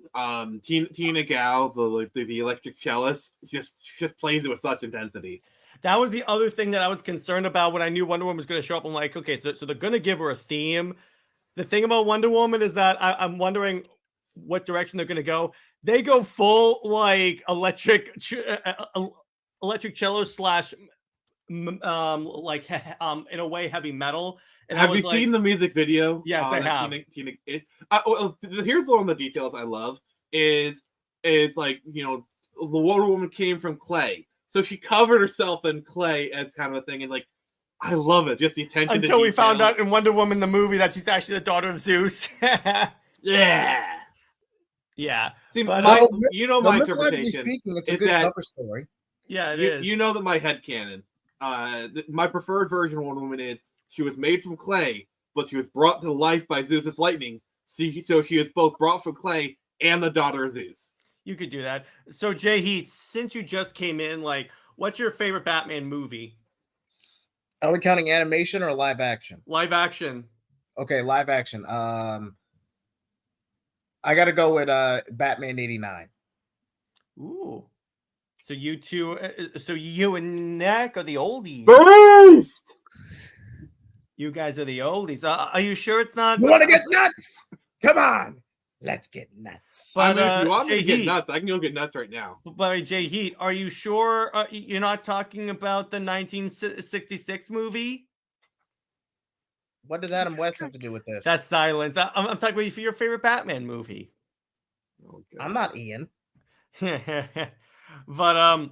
Tina Gal, the electric cellist, just plays it with such intensity. That was the other thing that I was concerned about when I knew Wonder Woman was going to show up. I'm like, okay, so they're going to give her a theme. The thing about Wonder Woman is that I'm wondering what direction they're going to go. They go full like electric cello slash in a way heavy metal. And have you seen the music video? Yes, I have. Here's one of the details I love is like, the Wonder Woman came from clay. So she covered herself in clay as kind of a thing, and like, I love it. Just the attention until to we found out in Wonder Woman the movie that she's actually the daughter of Zeus. Yeah. See, but, my interpretation speaking, it's is a good that cover story. Yeah, it is. You know that my headcanon, my preferred version of Wonder Woman is she was made from clay, but she was brought to life by Zeus's lightning. So she is both brought from clay and the daughter of Zeus. You could do that. So Jay Heat, since you just came in, like, what's your favorite Batman movie? Are we counting animation or live action? Live action. Okay, live action. I got to go with Batman 89. Ooh. So you two, so you and Nick are the oldies. Burst! You guys are the oldies. Are you sure it's not? You want to get nuts? Come on. Let's get nuts. I But mean, if you want me Jay to get Heat, nuts, I can go get nuts right now. by Jay Heat, are you sure you're not talking about the 1966 movie? What does Adam West have to do with this? That's silence. I'm talking about your favorite Batman movie. Oh, I'm not Ian. But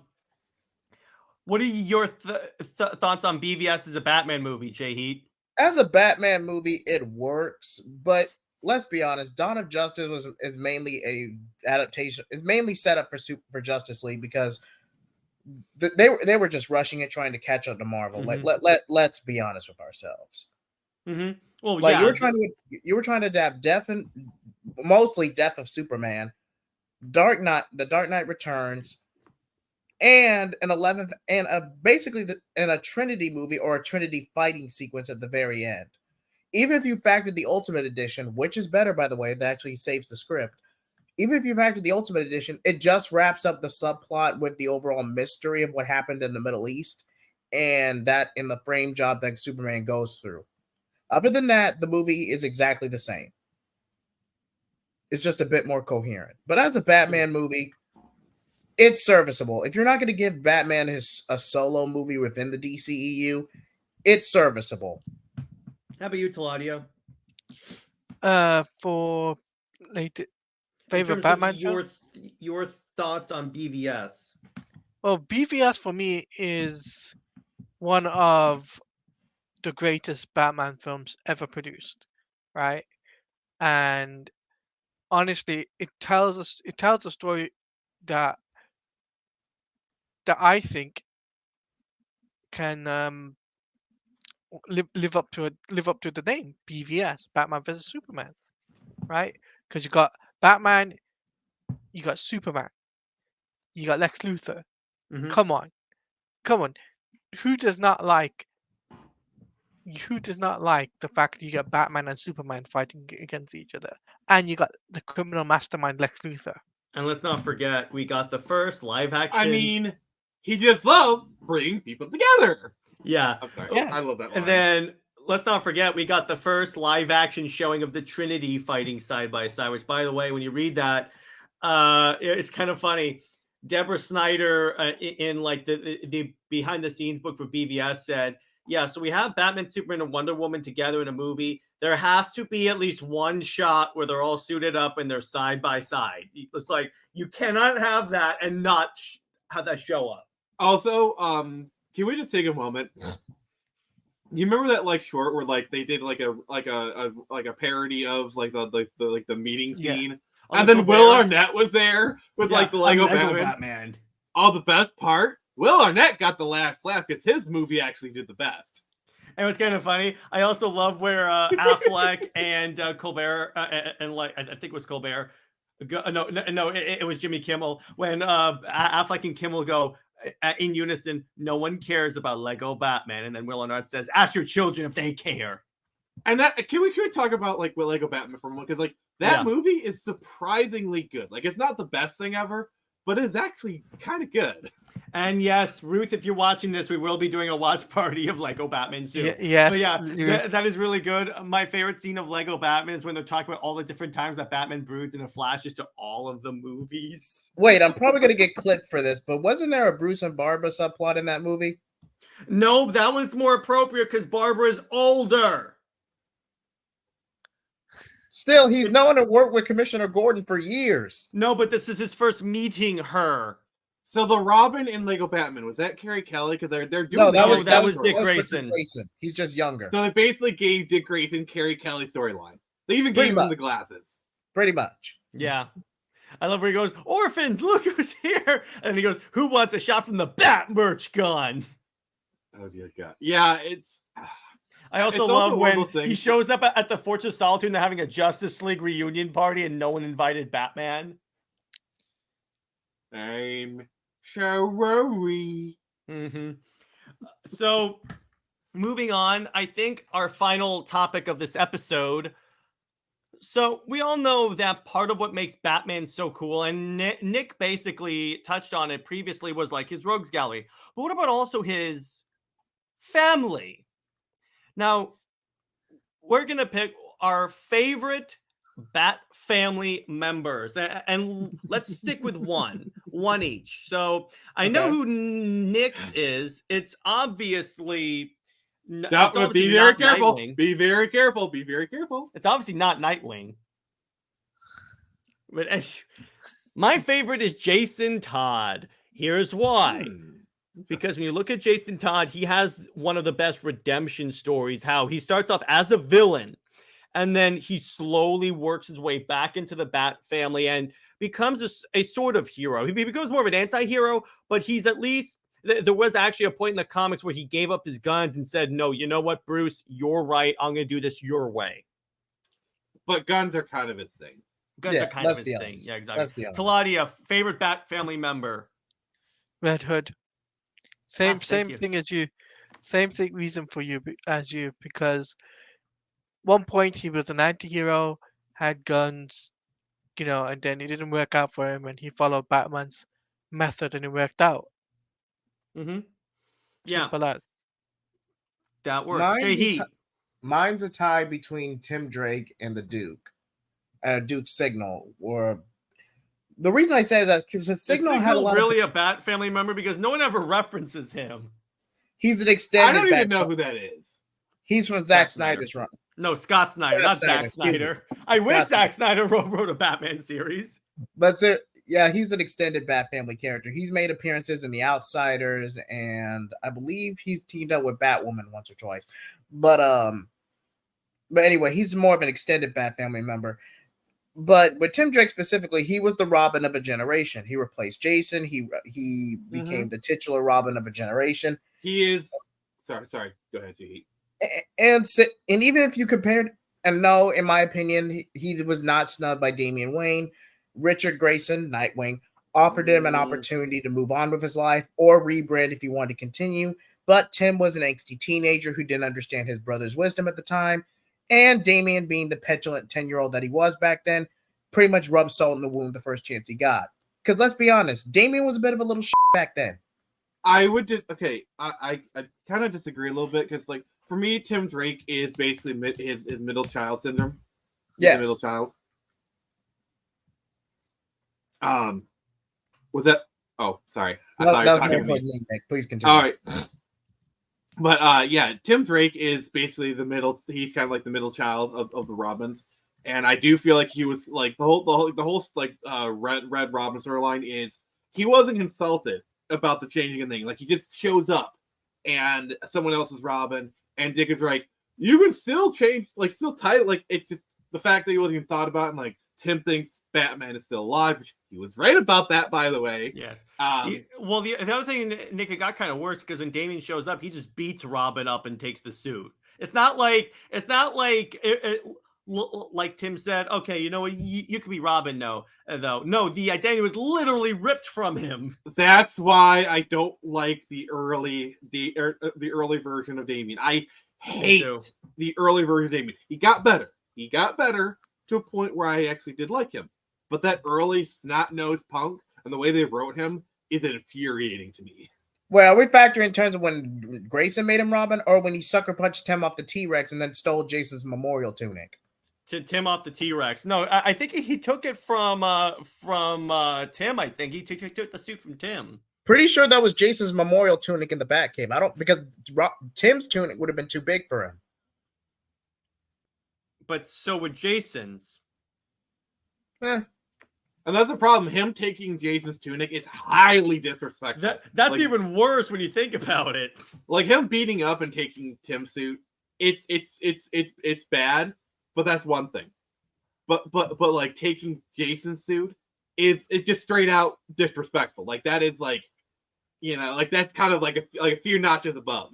what are your thoughts on BVS as a Batman movie, Jay Heat? As a Batman movie, it works, but let's be honest, Dawn of Justice is mainly a adaptation. It's mainly set up for Justice League because they were just rushing it, trying to catch up to Marvel. Let's be honest with ourselves. Mm-hmm. Well, Like yeah, you were trying to adapt mostly Death of Superman, The Dark Knight Returns, and an 11th and a Trinity movie or a Trinity fighting sequence at the very end. Even if you factored the Ultimate Edition, which is better, by the way, that actually saves the script. Even if you factor the Ultimate Edition, it just wraps up the subplot with the overall mystery of what happened in the Middle East and that in the frame job that Superman goes through. Other than that, the movie is exactly the same. It's just a bit more coherent. But as a Batman movie, it's serviceable. If you're not going to give Batman a solo movie within the DCEU, it's serviceable. how about you, Taladio? For like In favorite terms of Batman film? your thoughts on BVS? Well, BVS for me is one of the greatest Batman films ever produced, right? And honestly, it tells a story that I think can live up to the name BVS, Batman versus Superman, right? Because you got Batman, you got Superman, you got Lex Luthor. Mhm. Come on. Who does not like the fact that you got Batman and Superman fighting against each other, and you got the criminal mastermind Lex Luthor? And let's not forget, we got the first live action. I mean, he just loves bringing people together. yeah. I'm sorry. Yeah. I love that line. And then let's not forget, we got the first live action showing of the Trinity fighting side by side, which, by the way, when you read that, it's kind of funny. Deborah Snyder in like the behind the scenes book for BVS said, yeah, so we have Batman, Superman, and Wonder Woman together in a movie. There has to be at least one shot where they're all suited up and they're side by side. It's like, you cannot have that and not have that show up. Also, can we just take a moment? You remember that like short where like they did like a parody of like the meeting scene, and then Will Arnett was there with like the Lego Batman. Oh, the best part, Will Arnett got the last laugh because his movie actually did the best. And it was kind of funny. I also love where Afleck and Colbert and like I think it was Colbert. It was Jimmy Kimmel when Affleck and Kimmel go in unison. No one cares about Lego Batman, and then Will Arnett says, "Ask your children if they care." And that can we talk about like what Lego Batman for a moment, because like that movie is surprisingly good. Like it's not the best thing ever, but it's actually kind of good. And yes, Ruth, if you're watching this, we will be doing a watch party of Lego Batman soon. Yes, but yeah, that is really good. My favorite scene of Lego Batman is when they're talking about all the different times that Batman broods, and it flashes to all of the movies. Wait, I'm probably going to get clipped for this, but wasn't there a Bruce and Barbara subplot in that movie? No, that one's more appropriate because Barbara is older. Still, he's known to work with Commissioner Gordon for years. No, but this is his first meeting her. So the Robin in Lego Batman, was that Carrie Kelly? Because they're doing that was Dick Dick Grayson. He's just younger. So they basically gave Dick Grayson Carrie Kelly storyline. They even gave him the glasses. Pretty much. Yeah. I love where he goes, "Orphans, look who's here." And he goes, "Who wants a shot from the Bat merch gun?" Oh dear God. Yeah, it's I also love when he shows up at the Fortress of Solitude and they're having a Justice League reunion party and no one invited Batman. I'm so worried. Mm-hmm. So, moving on, I think our final topic of this episode. So, we all know that part of what makes Batman so cool, and Nick basically touched on it previously, was like his rogues gallery. But what about also his family? Now, we're going to pick our favorite Bat family members, and let's stick with one each. So I know Okay. who Nyx is. It's obviously No, it's obviously be very not careful. Nightwing. Be very careful. Be very careful. It's obviously not Nightwing. But my favorite is Jason Todd. Here's why. Because when you look at Jason Todd, he has one of the best redemption stories. How he starts off as a villain, and then he slowly works his way back into the Bat family and becomes a sort of hero. He becomes more of an anti-hero, but he's at least... There was actually a point in the comics where he gave up his guns and said, no, you know what, Bruce, you're right. I'm going to do this your way. But guns are kind of his thing. Guns are kind of his thing. Honest. Yeah, Let's exactly. be honest. Taladia, favorite Bat family member? Red Hood. Same thank you. thing as you. Same thing reason for you as you, because one point he was an anti-hero, had guns, and then it didn't work out for him, and he followed Batman's method and it worked out. Mm-hmm. Yeah, Simple as. that works. Mine's a tie between Tim Drake and the Duke. Duke Signal. Or the reason I say that because the Signal had a lot really of... a Bat family member because no one ever references him. He's an extended. I don't even know who that is. He's from Zack Snyder's run. No, Scott Snyder, not Zack Snyder. I wish Zack Snyder wrote a Batman series. But yeah, he's an extended Bat family character. He's made appearances in The Outsiders, and I believe he's teamed up with Batwoman once or twice. But anyway, he's more of an extended Bat family member. But with Tim Drake specifically, he was the Robin of a generation. He replaced Jason. He became the titular Robin of a generation. He is. Sorry. Go ahead, G. And even if you compared, and no, in my opinion, he was not snubbed by Damian Wayne. Richard Grayson, Nightwing, offered him an opportunity to move on with his life or rebrand if he wanted to continue. But Tim was an angsty teenager who didn't understand his brother's wisdom at the time. And Damian, being the petulant 10-year-old that he was back then, pretty much rubbed salt in the wound the first chance he got. Because let's be honest, Damian was a bit of a little shit back then. I kind of disagree a little bit because, like, for me, Tim Drake is basically his middle child syndrome. Yes. Middle child. Was that? Oh, sorry. That was more towards me, Nick. Please continue. All right. But yeah, Tim Drake is basically the middle. He's kind of like the middle child of the Robins, and I do feel like he was like the whole Red Robin storyline is he wasn't consulted about the changing of thing. Like he just shows up, and someone else is Robin, and Dick is like, you can still change, like still title. Like it's just the fact that he wasn't even thought about, and like Tim thinks Batman is still alive. He was right about that, by the way. Yes. Well, the other thing, Nick, it got kind of worse because when Damian shows up, he just beats Robin up and takes the suit. It's not like like Tim said, okay, you know what, you can be Robin, though. No, the identity was literally ripped from him. That's why I don't like the early version of Damian. I hate the early version of Damian. He got better. To a point where I actually did like him. But that early snot-nosed punk and the way they wrote him is infuriating to me. Well, we factor in terms of when Grayson made him Robin or when he sucker punched Tim off the T-Rex and then stole Jason's memorial tunic. To Tim off the T-Rex. No, I think he took it from Tim, I think. He took the suit from Tim. Pretty sure that was Jason's memorial tunic in the Batcave. Because Tim's tunic would have been too big for him. But so would Jason's. And that's the problem. Him taking Jason's tunic is highly disrespectful. That's like, even worse when you think about it. Like him beating up and taking Tim's suit, it's bad, but that's one thing. But like taking Jason's suit it's just straight out disrespectful. Like that is like, like that's kind of like a few notches above.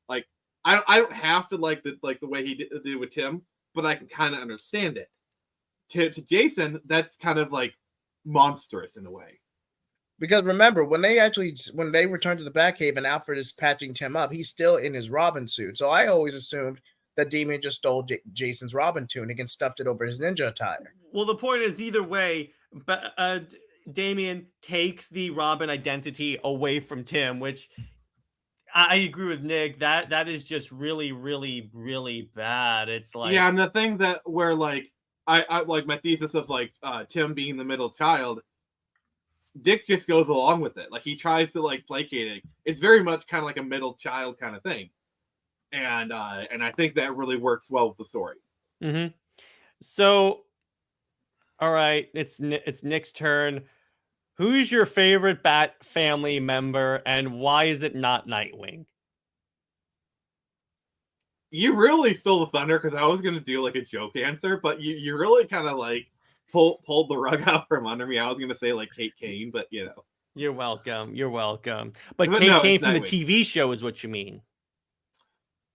Like I don't have to like the way he did with Tim, but I can kind of understand it. To Jason, that's kind of like monstrous in a way. Because remember, when they return to the Batcave and Alfred is patching Tim up, he's still in his Robin suit. So I always assumed that Damian just stole Jason's Robin tunic and stuffed it over his ninja attire. Well, the point is, either way, Damian takes the Robin identity away from Tim, which I agree with Nick. That is just really, really, really bad. It's like, yeah, and the thing that where like I like my thesis of like Tim being the middle child. Dick just goes along with it. Like he tries to like placate it. It's very much kind of like a middle child kind of thing, and I think that really works well with the story. Mm-hmm. So, all right, it's Nick's turn. Who's your favorite Bat family member, and why is it not Nightwing? You really stole the thunder because I was gonna do like a joke answer, but you really kind of like pulled the rug out from under me. I was gonna say like Kate Kane, but you know. You're welcome. You're welcome. But But Kate no, Kane it's from the Nightwing. TV show is what you mean.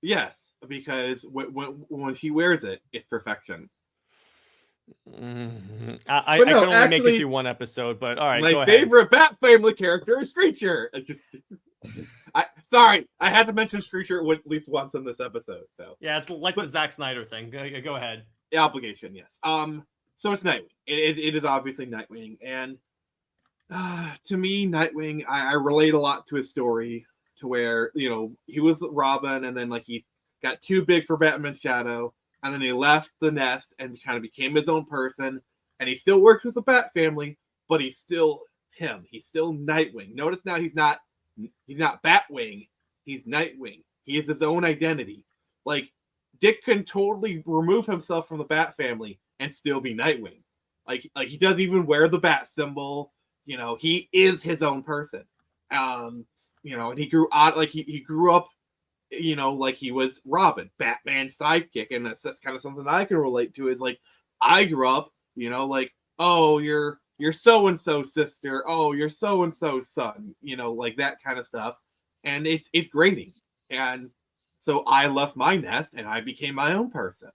Yes, because when she wears it, it's perfection. I But can no, only make it actually, through one episode, but all right, My go ahead. favorite Bat family character is Screecher. Sorry, I had to mention Screecher at least once in this episode. So Yeah, it's like the Zack Snyder thing. Go ahead. the obligation, yes. So it's Nightwing. It is obviously Nightwing, and to me, Nightwing, I relate a lot to his story, to where he was Robin, and then like he got too big for Batman's shadow, and then he left the nest and kind of became his own person, and he still works with the Bat family, but he's still him. He's still Nightwing. Notice now he's not Batwing. He's Nightwing. He is his own identity. Like Dick can totally remove himself from the Bat family and still be Nightwing. Like he doesn't even wear the bat symbol. He is his own person. And he grew out like he grew up, like he was Robin, Batman's sidekick, and that's kind of something I can relate to. Is like I grew up, like, oh, you're so and so sister, oh, you're so and so son, like that kind of stuff, and it's grating. And so I left my nest and I became my own person.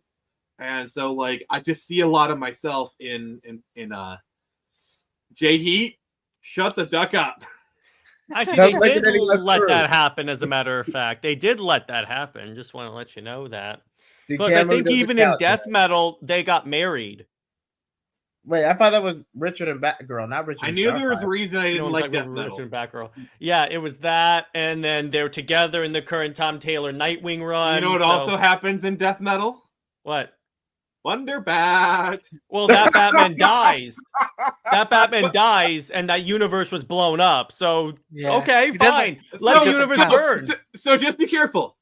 And so like I just see a lot of myself in J Heat. Shut the duck up. Actually, Doesn't they make it did any less let true. that happen. As a matter of fact, they did let that happen. Just want to let you know that. Dude, But I Cameron think doesn't even in count death that. metal, they got married. Wait, I thought that was Richard and Batgirl, not Richard. I and knew there was a Starfire. reason I No didn't one's like like death Richard metal. and Batgirl. Yeah, it was that, and then they're together in the current Tom Taylor Nightwing run. You know what so- also happens in death metal? What? Wonder Bat. Well, that Batman dies. That Batman dies, and that universe was blown up. So Yeah. okay, He doesn't- fine. Let the doesn't universe count. burn. So just be careful.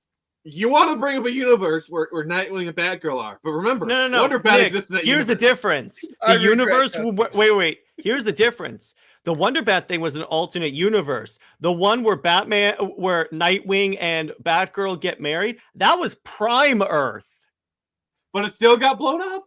You want to bring up a universe where Nightwing and Batgirl are, but remember, No. Wonder Bat Nick, exists in that here's the universe. difference. I The regret universe. that. Wait. Here's the difference. The Wonder Bat thing was an alternate universe. The one where Nightwing and Batgirl get married, that was Prime Earth. But it still got blown up.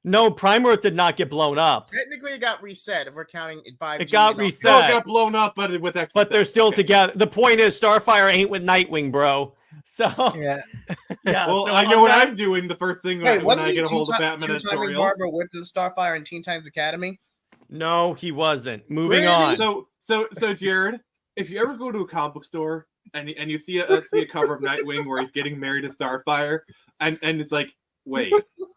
No, Prime Earth did not get blown up. Technically, it got reset if we're counting 5G. It got and all. reset. No, it got blown up, but with extra. But they're steps. still Okay. together. The point is, Starfire ain't with Nightwing, bro. So Yeah. yeah. Well, so I know on what that- I'm doing the first thing Wait, when wasn't I he get a hold of Batman two-timing editorial. Barbara with the Starfire and Teen Titans Academy? No, he wasn't. Moving Really? on. So Jared, if you ever go to a comic book store and you see a cover of Nightwing where he's getting married to Starfire, and it's like, wait,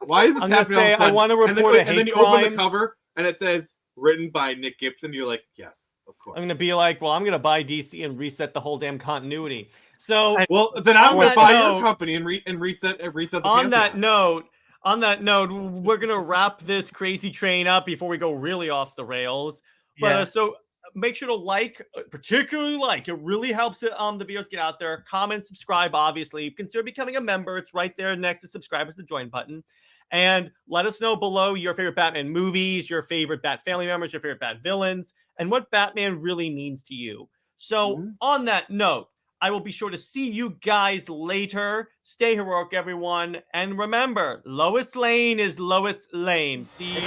why is this I'm gonna happening all of say a I sudden? want to And then, report a and hate then you open crime. the cover and it says written by Nick Gibson. You're like, yes, of course. I'm gonna be like, well, I'm gonna buy DC and reset the whole damn continuity. So Well, then I'm On gonna that buy note- your company and reset the on that Pantheon. note, we're gonna wrap this crazy train up before we go really off the rails. But Yeah. so make sure to particularly like. It really helps the videos get out there. Comment, subscribe, obviously. Consider becoming a member. It's right there next to subscribe is the join button. And let us know below your favorite Batman movies, your favorite Bat family members, your favorite Bat villains, and what Batman really means to you. So Mhm. on that note, I will be sure to see you guys later. Stay heroic, everyone. And remember, Lois Lane is Lois Lame. See you.